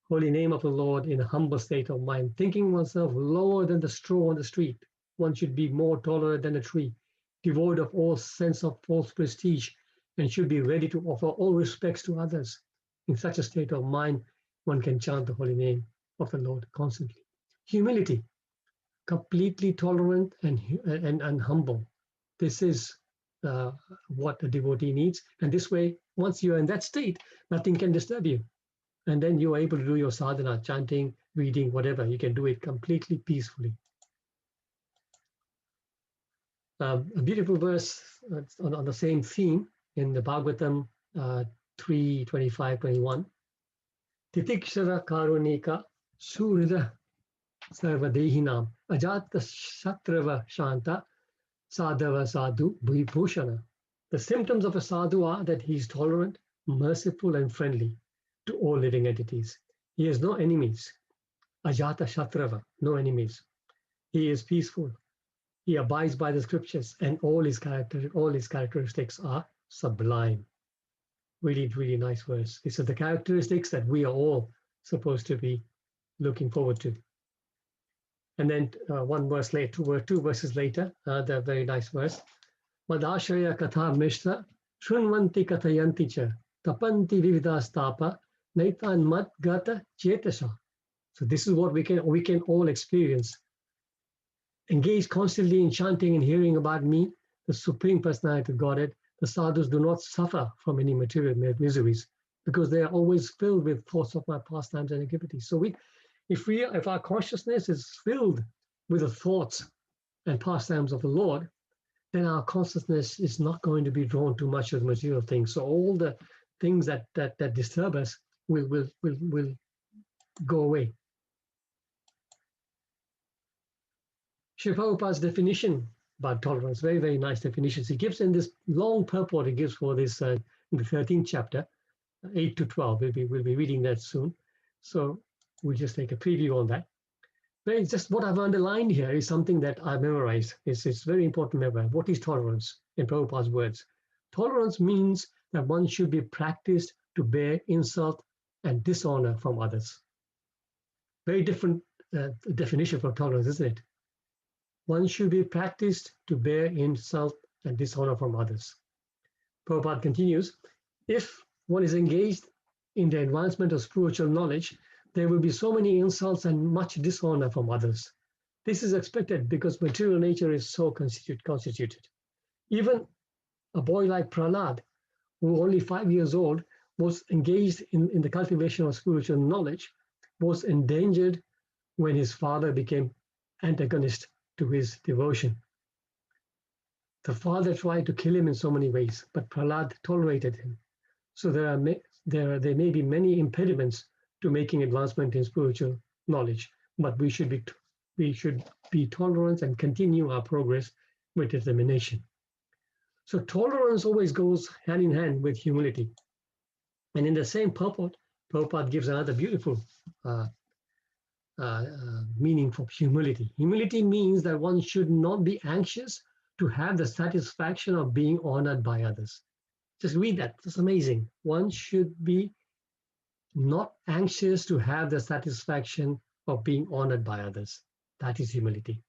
holy name of the Lord in a humble state of mind, thinking oneself lower than the straw on the street. One should be more tolerant than a tree, devoid of all sense of false prestige, and should be ready to offer all respects to others. In such a state of mind, one can chant the holy name of the Lord constantly. Humility, completely tolerant and humble. This is what a devotee needs. And this way, once you're in that state, nothing can disturb you. And then you're able to do your sadhana, chanting, reading, whatever. You can do it completely peacefully. A beautiful verse on the same theme in the Bhagavatam 3:25-21. Titikshara karunika surida sarvadehinam ajata shatrava shanta sadhava sadhu bhibhushana. The symptoms of a sadhu are that he is tolerant, merciful, and friendly to all living entities. He has no enemies. Ajata shatrava, no enemies. He is peaceful. He abides by the scriptures, and all his characteristics are sublime. Really, really nice verse. These are the characteristics that we are all supposed to be looking forward to. And then one verse later, two verses later, the very nice verse. Madashraya katha mishra shrunvanti kathayanti cha tapanti vividastapa naitan mat gata chetasa. So this is what we can all experience. Engage constantly in chanting and hearing about me, the Supreme Personality of Godhead. The sadhus do not suffer from any material miseries because they are always filled with thoughts of my pastimes and activities. So if our consciousness is filled with the thoughts and pastimes of the Lord, then our consciousness is not going to be drawn too much of the material things. So all the things that disturb us will go away. Sri Prabhupada's definition about tolerance, very, very nice definitions. He gives in this long purport he gives for this in the 13th chapter, 8 to 12. We'll be reading that soon. So we'll just take a preview on that. But just what I've underlined here is something that I memorized. It's very important to remember. What is tolerance in Prabhupada's words? Tolerance means that one should be practiced to bear insult and dishonor from others. Very different definition for tolerance, isn't it? One should be practiced to bear insult and dishonor from others. Prabhupada continues, if one is engaged in the advancement of spiritual knowledge, there will be so many insults and much dishonor from others. This is expected because material nature is so constituted. Even a boy like Prahlad, who only 5 years old, was engaged in the cultivation of spiritual knowledge, was endangered when his father became antagonist to his devotion. The father tried to kill him in so many ways, but Prahlad tolerated him. So there may be many impediments to making advancement in spiritual knowledge, but we should be tolerant and continue our progress with determination. So tolerance always goes hand in hand with humility. And in the same purport, Prabhupada gives another beautiful meaning for humility. Humility means that one should not be anxious to have the satisfaction of being honored by others. Just read that. It's amazing. One should be not anxious to have the satisfaction of being honored by others. That is humility.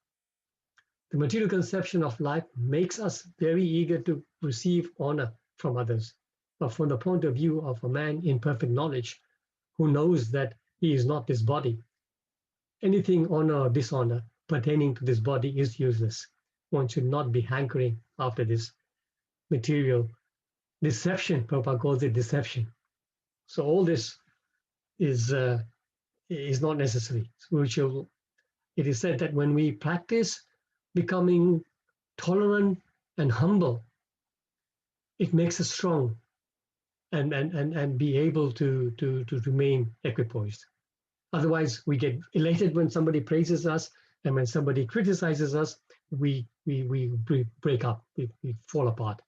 The material conception of life makes us very eager to receive honor from others. But from the point of view of a man in perfect knowledge, who knows that he is not this body, anything honor or dishonor pertaining to this body is useless. One should not be hankering after this material deception. Prabhupada calls it deception. So all this is not necessary. Spiritual. It is said that when we practice becoming tolerant and humble, it makes us strong and be able to remain equipoised. Otherwise, we get elated when somebody praises us, and when somebody criticizes us, we break up, we fall apart.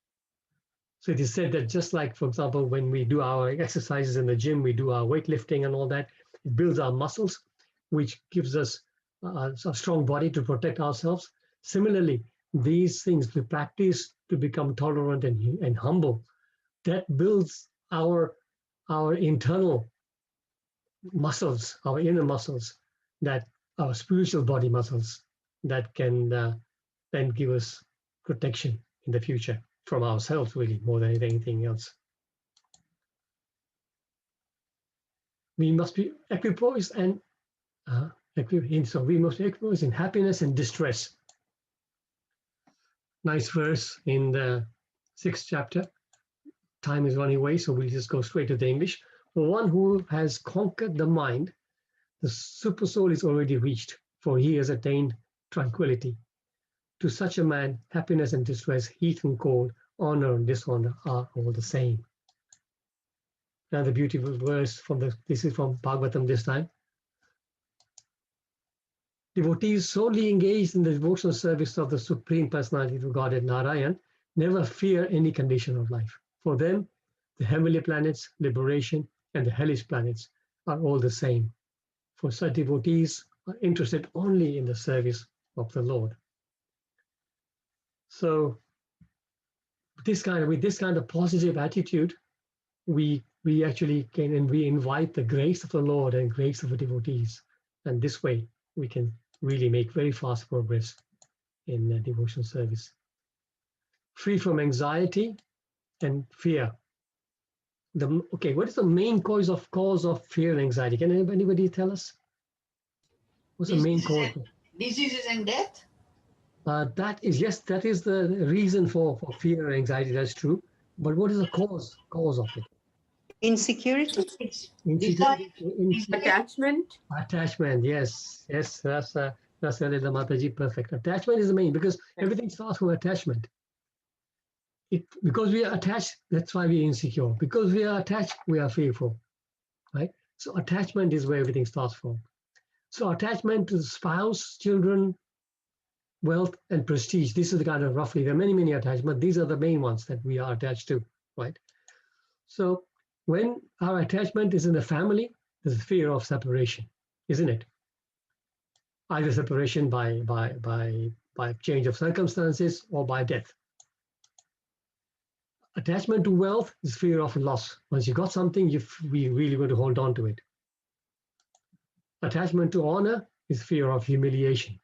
So it is said that just like, for example, when we do our exercises in the gym, we do our weightlifting and all that, it builds our muscles, which gives us a strong body to protect ourselves. Similarly, these things we practice to become tolerant and humble, that builds our internal muscles, our inner muscles, that our spiritual body muscles that can then give us protection in the future from ourselves, really, more than anything else. We must be equipoised and so we must be equipoised in happiness and distress. Nice verse in the 6th chapter. Time is running away, so we'll just go straight to the English. For one who has conquered the mind, the super soul is already reached, for he has attained tranquility. To such a man, happiness and distress, heat and cold, honor and dishonor are all the same. Another beautiful verse this is from Bhagavatam this time. Devotees solely engaged in the devotional service of the Supreme Personality of Godhead Narayan never fear any condition of life. For them, the heavenly planets, liberation, and the hellish planets are all the same. For such devotees are interested only in the service of the Lord. So with this kind of positive attitude, we actually can, and we invite the grace of the Lord and grace of the devotees. And this way we can really make very fast progress in devotional service. Free from anxiety and fear. What is the main cause of fear and anxiety? Can anybody tell us? What's the main cause? Diseases and death? That is the reason for fear and anxiety. That's true. But what is the cause of it? Insecurity. Attachment. Attachment. Yes. That's Lila Mataji, perfect. Attachment is the main, because everything starts from attachment. Because we are attached, that's why we are insecure. Because we are attached, we are fearful, right? So attachment is where everything starts from. So attachment to the spouse, children, wealth, and prestige. This is the kind of roughly, there are many, many attachments. These are the main ones that we are attached to, right? So when our attachment is in the family, there's a fear of separation, isn't it? Either separation by change of circumstances or by death. Attachment to wealth is fear of loss. Once you got something, we really want to hold on to it. Attachment to honor is fear of humiliation.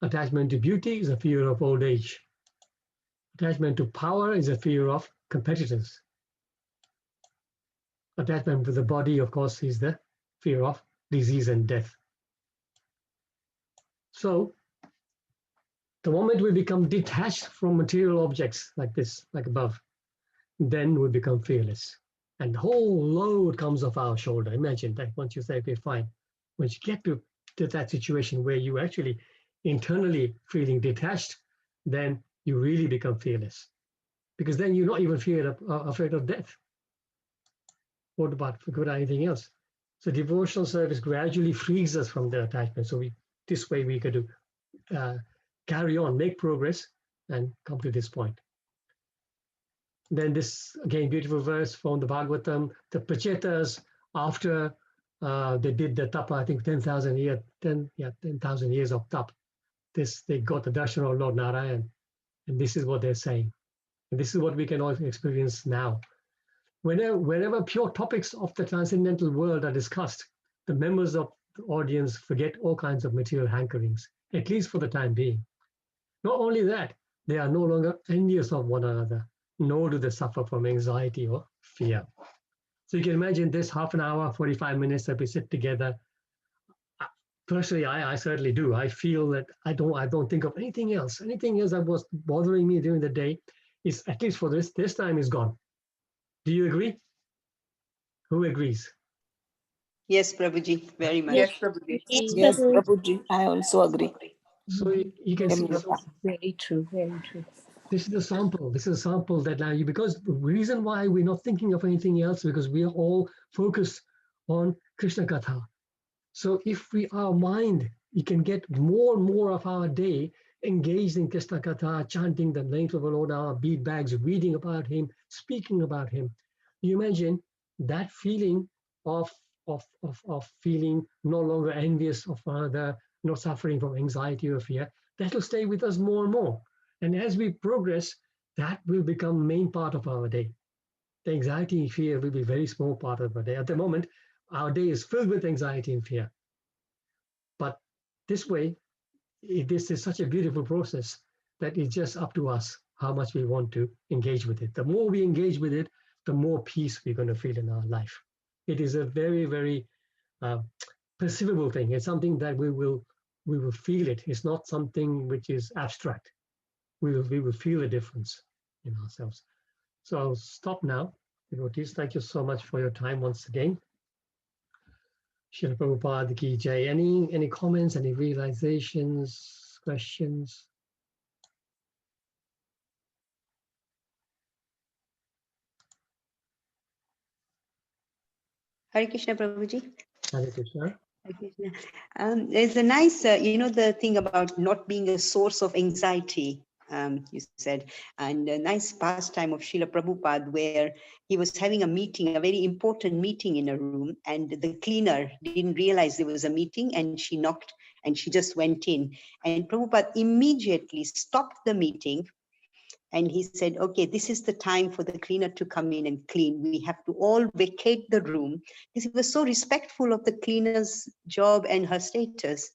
Attachment to beauty is a fear of old age. Attachment to power is a fear of competitors. Attachment to the body, of course, is the fear of disease and death. So the moment we become detached from material objects like this, like above, then we become fearless. And the whole load comes off our shoulder. Imagine that once you say, okay, fine. Once you get to that situation where you actually internally feeling detached, then you really become fearless. Because then you're not even afraid of death. What about anything else? So devotional service gradually frees us from the attachment. So this way we could carry on, make progress, and come to this point. Then this, again, beautiful verse from the Bhagavatam, the Prachetas, after they did the tapa, I think 10,000 years of tap, they got the darshan of Lord Narayan, and this is what they're saying. And this is what we can all experience now. Whenever pure topics of the transcendental world are discussed, the members of the audience forget all kinds of material hankerings, at least for the time being. Not only that, they are no longer envious of one another, nor do they suffer from anxiety or fear. So you can imagine this half an hour, 45 minutes that we sit together. Personally, I certainly do. I feel that I don't think of anything else. Anything else that was bothering me during the day is, at least for this time, is gone. Do you agree? Who agrees? Yes, Prabhuji, very much. Yes, Prabhuji. Yes, Yes, Prabhu. Prabhuji. I also agree. So you can see. Very true. Very true. This is a sample. This is a sample that now because the reason why we're not thinking of anything else, because we are all focused on Krishna Katha. So if our mind, we can get more and more of our day engaged in Krishna Katha, chanting the names of the Lord, our bead bags, reading about him, speaking about him. You imagine that feeling of feeling no longer envious of another, not suffering from anxiety or fear. That will stay with us more and more. And as we progress, that will become main part of our day. The anxiety and fear will be a very small part of our day. At the moment, our day is filled with anxiety and fear. But this way, this is such a beautiful process that it's just up to us how much we want to engage with it. The more we engage with it, the more peace we're going to feel in our life. It is a very, very perceivable thing. It's something that we will feel it. It's not something which is abstract. We will feel the difference in ourselves. So I'll stop now. Devotees, thank you so much for your time once again. Srila Prabhupada ki jai. Any comments, any realizations, questions? Hare Krishna, Prabhuji. Hare Krishna. There's a nice, the thing about not being a source of anxiety, you said, and a nice pastime of Srila Prabhupada where he was having a meeting, a very important meeting in a room, and the cleaner didn't realize there was a meeting, and she knocked and she just went in. And Prabhupada immediately stopped the meeting. And he said, okay, this is the time for the cleaner to come in and clean. We have to all vacate the room. Because he was so respectful of the cleaner's job and her status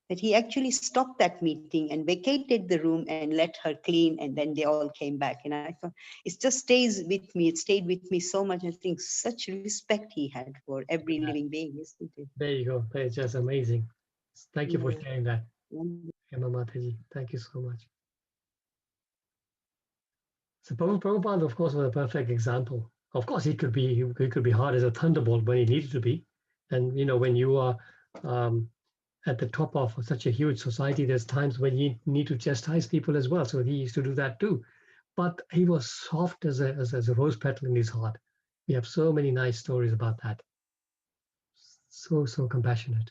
that he actually stopped that meeting and vacated the room and let her clean. And then they all came back. And I thought, it just stays with me. It stayed with me so much. I think such respect he had for every living being, isn't it? There you go. That's just amazing. Thank you for sharing that. Emma Mataji, thank you so much. So Prabhupada, of course, was a perfect example. Of course, he could be hard as a thunderbolt when he needed to be. And when you are at the top of such a huge society, there's times when you need to chastise people as well. So he used to do that too. But he was soft as a rose petal in his heart. We have so many nice stories about that. So compassionate.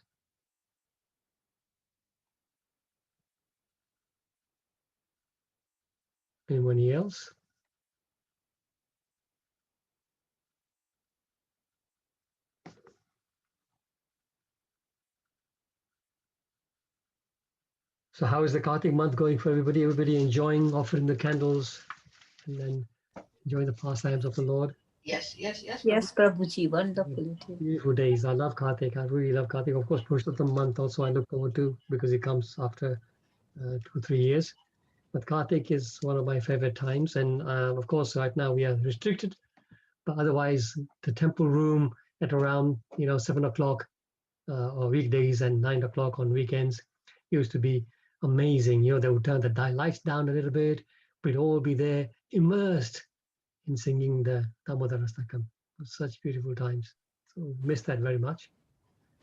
Anyone else? So how is the Kartik month going for everybody? Everybody enjoying offering the candles and then enjoying the pastimes of the Lord? Yes. Yes, Prabhuji, wonderful. Beautiful days. I love Kartik. I really love Kartik. Of course, Purushottam month also I look forward to because it comes after 2-3 years. But Kartik is one of my favorite times. And of course, right now we are restricted. But otherwise, the temple room at around 7 o'clock or weekdays and 9 o'clock on weekends used to be amazing. They would turn the lights down a little bit. We'd all be there immersed in singing the Damodarastakam. Such beautiful times. So miss that very much.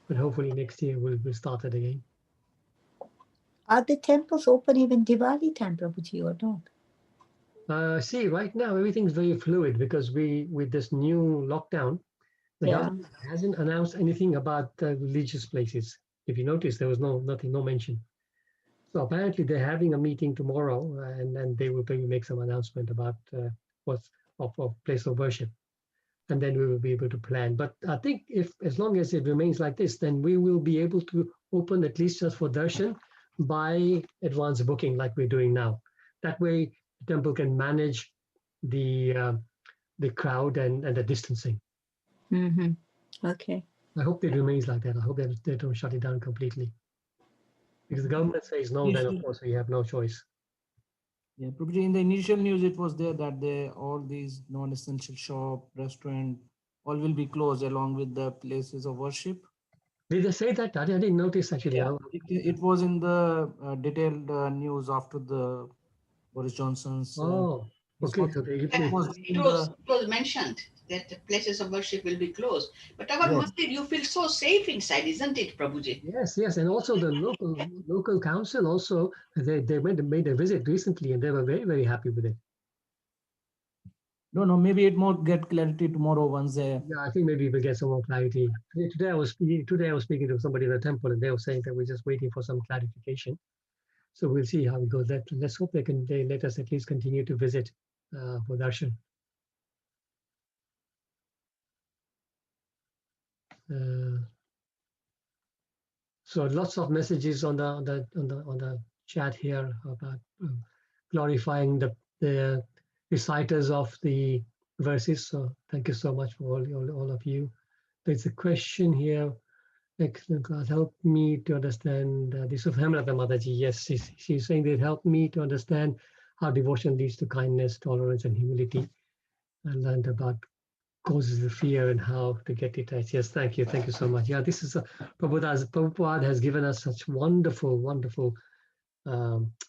But hopefully next year we'll start it again. Are the temples open even Diwali time, Prabhuji, or not? See, right now everything's very fluid because with this new lockdown, the government hasn't announced anything about religious places. If you notice, there was no mention. So apparently they're having a meeting tomorrow, and then they will maybe make some announcement about what's of place of worship, and then we will be able to plan. But I think as long as it remains like this, then we will be able to open at least just for darshan by advance booking like we're doing now. That way, the temple can manage the crowd and the distancing. Okay. I hope it remains like that. I hope that they don't shut it down completely. Because the government says no, then of course we have no choice. Yeah, Prabhuji, in the initial news, it was there that all these non-essential shop, restaurant, all will be closed along with the places of worship. Did they say that? I didn't notice actually. Yeah, it was in the detailed news after the Boris Johnson's. Oh, okay. So they It was mentioned that the places of worship will be closed. But our masjid, you feel so safe inside, isn't it, Prabhuji? Yes, yes, and also the local council also they made a visit recently, and they were very happy with it. No, maybe it more get clarity tomorrow once they. Yeah, I think maybe we'll get some more clarity. Today I was speaking to somebody in the temple, and they were saying that we're just waiting for some clarification. So we'll see how it goes. Let's hope they let us at least continue to visit for darshan. So lots of messages on the chat here about glorifying the reciters of the verses. So thank you so much for all of you. There's a question here. Excellent class. Help me to understand. This is Hemrata Mataji. Yes, she's saying that help me to understand how devotion leads to kindness, tolerance, and humility. I learned about causes of fear and how to get it right. Yes, thank you so much. Yeah, this is Prabhupada has given us such wonderful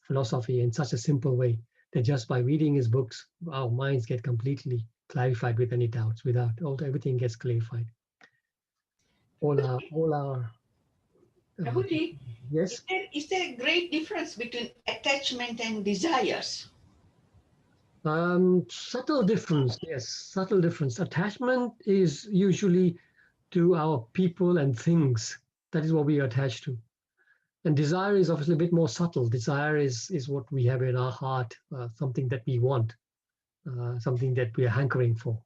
philosophy in such a simple way that just by reading his books, our minds get completely clarified with any doubts. Everything gets clarified. All our Prabhuji, yes. Is there a great difference between attachment and desires? Subtle difference, yes, subtle difference. Attachment is usually to our people and things. That is what we are attached to. And desire is obviously a bit more subtle. Desire is what we have in our heart, something that we want, something that we are hankering for.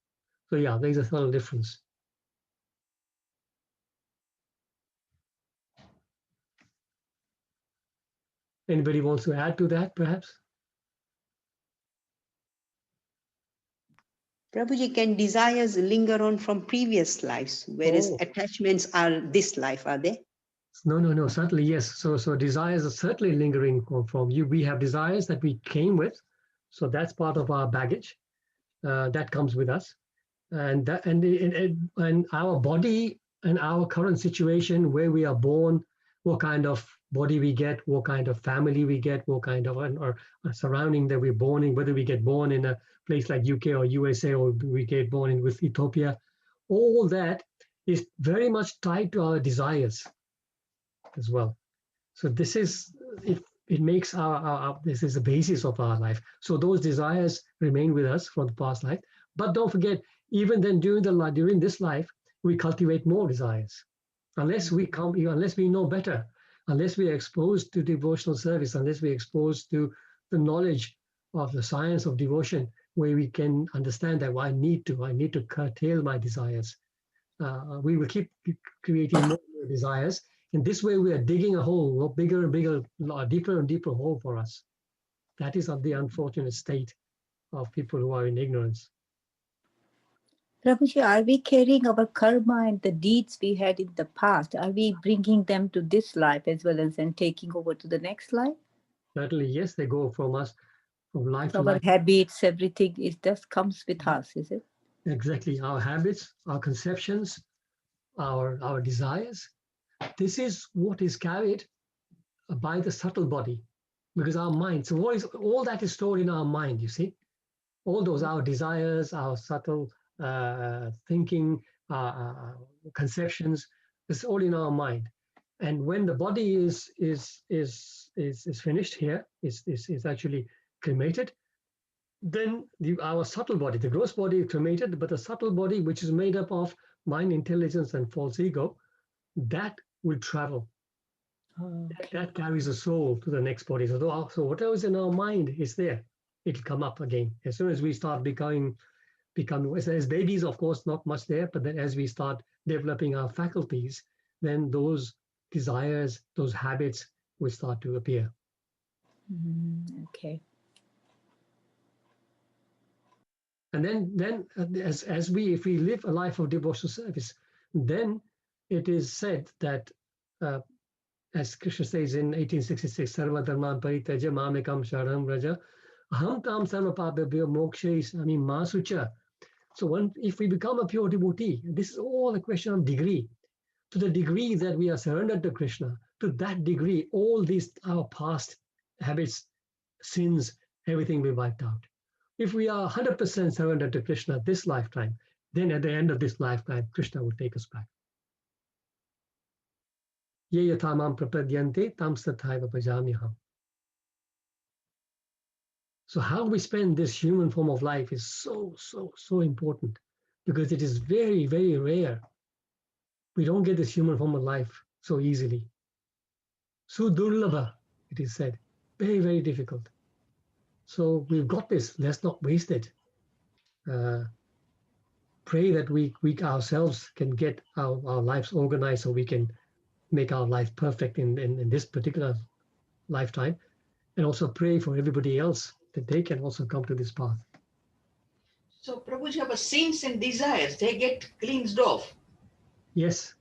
So yeah, there's a subtle difference. Anybody wants to add to that, perhaps? Prabhuji, can desires linger on from previous lives, whereas attachments are this life, are they? No, certainly yes. So desires are certainly lingering from you. We have desires that we came with, so that's part of our baggage that comes with us, and our body and our current situation, where we are born, what kind of body we get, what kind of family we get, what kind of or surrounding that we're born in, whether we get born in a place like UK or USA or we get born in with Ethiopia, all that is very much tied to our desires as well. So this is it makes our this is the basis of our life. So those desires remain with us from the past life. But don't forget, even then during this life, we cultivate more desires. Unless we know better, unless we are exposed to devotional service, unless we are exposed to the knowledge of the science of devotion, where we can understand that I need to curtail my desires. We will keep creating more desires. In this way, we are digging a hole, a bigger and bigger, deeper and deeper hole for us. That is the unfortunate state of people who are in ignorance. Prabhuji, are we carrying our karma and the deeds we had in the past? Are we bringing them to this life as well as then taking over to the next life? Certainly, yes, they go from us from life to Our life. habits, everything, it just comes with us, is it? Exactly. Our habits, our conceptions, our desires. This is what is carried by the subtle body, because our mind. So all that is stored in our mind, you see? All those, our desires, our subtle thinking, conceptions, it's all in our mind. And when the body is finished here, is actually cremated, then our subtle body, the gross body is cremated, but the subtle body, which is made up of mind, intelligence, and false ego, that will travel. That carries a soul to the next body. So whatever is in our mind is there. It'll come up again. As soon as we start becoming, as babies, of course, not much there, but then as we start developing our faculties, then those desires, those habits will start to appear. Okay. And then if we live a life of devotional service, then it is said that, as Krishna says in 1866, Sarva Dharman Paritaja Mamekam Sharanam Raja Aham Tam Sarva Papabhyo Mokshais Masucha. So if we become a pure devotee, this is all a question of degree. To the degree that we are surrendered to Krishna, to that degree, all these our past habits, sins, everything will be wiped out. If we are 100% surrendered to Krishna this lifetime, then at the end of this lifetime, Krishna will take us back. Ye yatamam prapadyante tam sathaiva bhajamyaham. So how we spend this human form of life is so important, because it is very, very rare. We don't get this human form of life so easily. Sudurlabha, it is said. Very, very difficult. So we've got this. Let's not waste it. Pray that we ourselves can get our lives organized so we can make our life perfect in this particular lifetime, and also pray for everybody else that they can also come to this path. So Prabhuji, our sins and desires, they get cleansed off. Yes,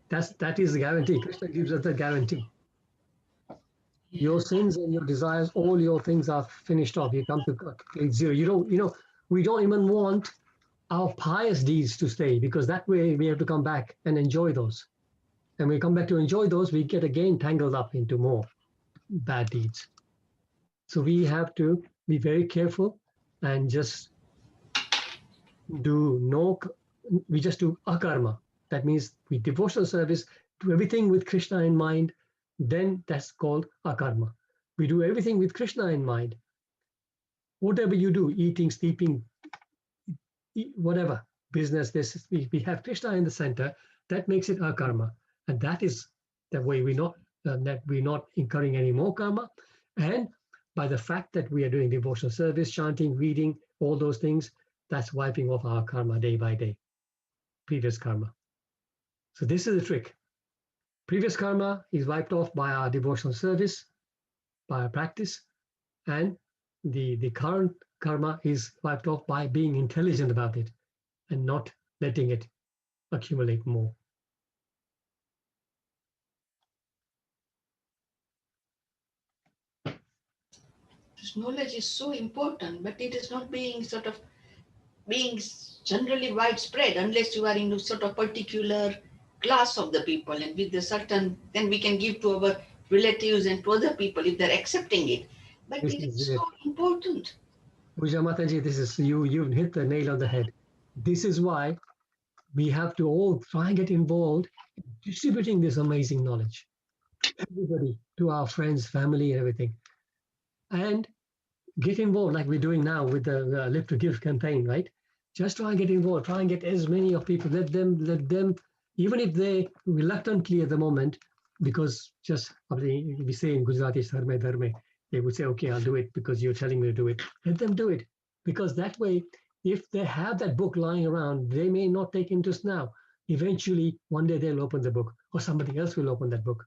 that is the guarantee. Krishna gives us the guarantee. Your sins and your desires, all your things are finished off. You come to complete zero. We don't even want our pious deeds to stay, because that way we have to come back and enjoy those. And when we come back to enjoy those, we get again tangled up into more bad deeds. So we have to be very careful and just do akarma. That means we devotional service, do everything with Krishna in mind, then that's called akarma. We do everything with Krishna in mind. Whatever you do, eating, sleeping, whatever, business, we have Krishna in the center, that makes it akarma. And that is the way we're not incurring any more karma. And by the fact that we are doing devotional service, chanting, reading, all those things, that's wiping off our karma day by day, previous karma. So this is the trick. Previous karma is wiped off by our devotional service, by our practice, and the current karma is wiped off by being intelligent about it and not letting it accumulate more. This knowledge is so important, but it is not being generally widespread unless you are in a sort of particular class of the people, and with a certain, then we can give to our relatives and to other people if they're accepting it. But This it is is it. so important. Puja Mataji, this is you've hit the nail on the head. This is why we have to all try and get involved in distributing this amazing knowledge to everybody, to our friends, family, and everything. And get involved like we're doing now with the Live to Give campaign, right? Just try and get involved, try and get as many of people, let them, even if they reluctantly at the moment, because just we say in Gujarati, Sarme Dharme, they would say, okay, I'll do it because you're telling me to do it. Let them do it. Because that way, if they have that book lying around, they may not take interest now. Eventually, one day they'll open the book, or somebody else will open that book.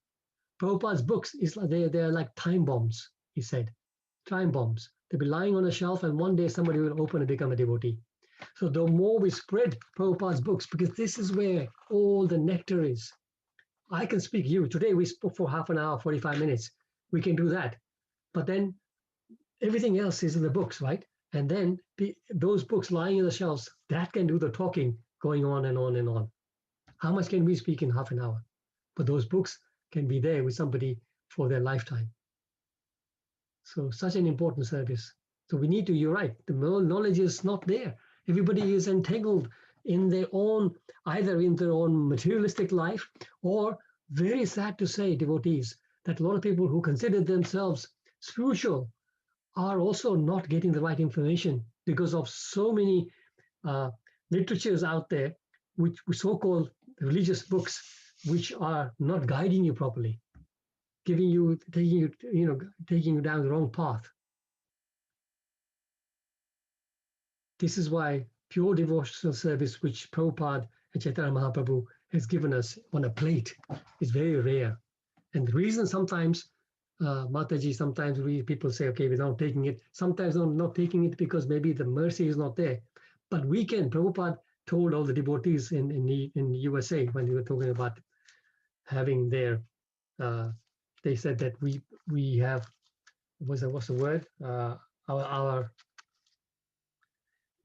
Prabhupada's books, they're like time bombs, he said. Time bombs. They'll be lying on a shelf, and one day somebody will open and become a devotee. So the more we spread Prabhupada's books, because this is where all the nectar is. I can speak you. Today we spoke for half an hour, 45 minutes. We can do that. But then everything else is in the books, right? And then those books lying on the shelves, that can do the talking, going on and on and on. How much can we speak in half an hour? But those books can be there with somebody for their lifetime. So such an important service. So we need to, you're right, the knowledge is not there. Everybody is entangled in their own, either in their own materialistic life, or very sad to say, devotees, that a lot of people who consider themselves spiritual are also not getting the right information because of so many literatures out there, which so-called religious books, which are not guiding you properly, taking you down the wrong path. This is why pure devotional service, which Prabhupada and Chaitanya Mahaprabhu has given us on a plate, is very rare. And the reason sometimes Mataji, sometimes people say, okay, we're not taking it. Sometimes not taking it because maybe the mercy is not there. But we can. Prabhupada told all the devotees in USA when they were talking about having their, they said that we have, what's the word? Our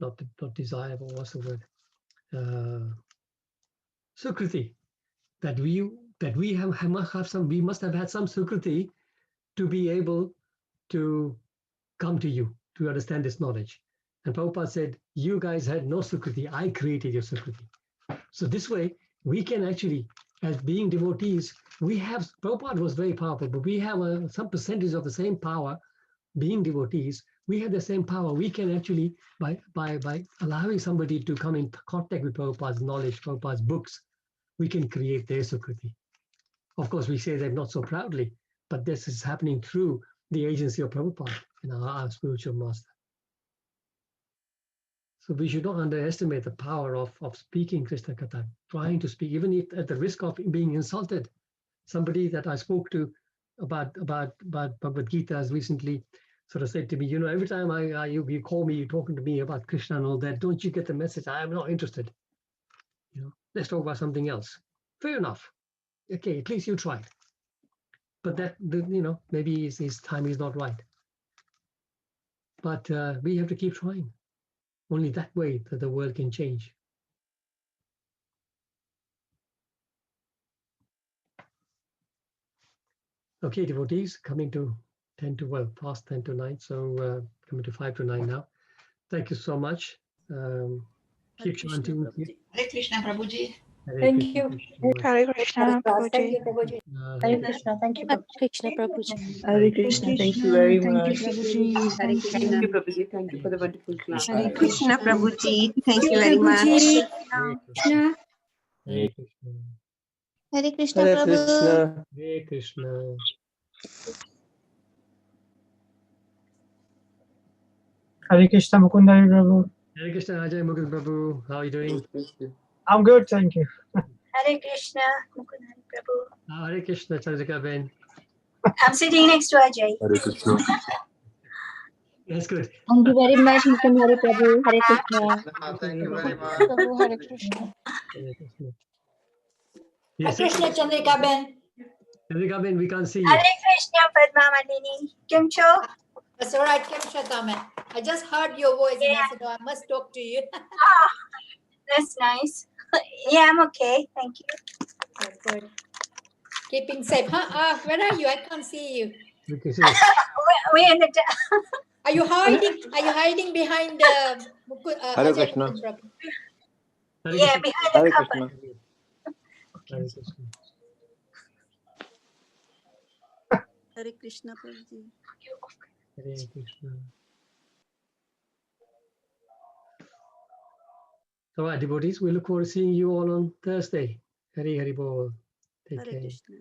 not desirable. What's the word? Sukriti. That we must have had some sukriti to be able to come to you, to understand this knowledge. And Prabhupada said, you guys had no sukriti, I created your sukriti. So this way, we can actually, as being devotees, we have, Prabhupada was very powerful, but we have some percentage of the same power. Being devotees, we have the same power. We can actually, by allowing somebody to come in contact with Prabhupada's knowledge, Prabhupada's books, we can create their sukriti. Of course, we say that not so proudly, but this is happening through the agency of Prabhupada and our spiritual master. So we should not underestimate the power of speaking Krishna Katha, trying to speak, even if at the risk of being insulted. Somebody that I spoke to about Bhagavad Gita has recently sort of said to me, you know, every time you call me, you're talking to me about Krishna and all that, don't you get the message? I am not interested. You know, let's talk about something else. Fair enough. Okay, at least you tried. But that, you know, maybe his time is not right. But we have to keep trying. Only that way that the world can change. Okay, devotees, coming to 10 to, well, past 10 to 9, so coming to 5 to 9 now. Thank you so much. Keep chanting. Hare Krishna, Prabhuji. Thank you. Hare Krishna, Thank you, Prabhuji. Prabhuji. Hare Hare Krishna. Thank you, Prabhuji. Krishna Prabhuji. Hare Krishna. Thank you very Thank you, much. Prabhuji. Hare Thank Krishna. you, Prabhuji. Thank you for the wonderful class. Hare Hare Krishna, Krishna. Prabhuji. Thank Thank you you, very much. Prabhuji. Hare Krishna. Hare Krishna. Hare Krishna Hare Prabhu. Krishna. Hare Krishna. Hare Krishna, Mukunda, Hare Prabhu. Hare Krishna, Ajay Mukund Prabhu. How are you doing? I'm good, thank you. Hare Krishna, Mukunda Hare Prabhu. Hare Krishna, Chandrika Ben. I'm sitting next to Ajay. Hare Krishna. That's good. Thank you very much, Mukunda Hare Prabhu. Hare Krishna. Thank you very much. Prabhu, Hare Krishna. Hare Krishna. Hare Yes, Krishna, Chandrika Ben. Chandrika Ben, we can't see you. Hare Krishna, Padma Malini. Kim Cho? That's all right, Kim Shataman. I just heard your voice and I said, oh, I must talk to you. Ah, that's nice. Yeah, I'm okay. Thank you. Good, good. Keeping safe. Huh? Where are you? I can't see you. We can see. We're in the. Are you hiding? Are you hiding behind Hare Krishna. Yeah, behind the Hare cover. Krishna. Hare Krishna. Hare Krishna, Prabhuji. Hare Krishna. So, devotees, we look forward to seeing you all on Thursday. Hari Hari Bol. Take Hare care. Krishna.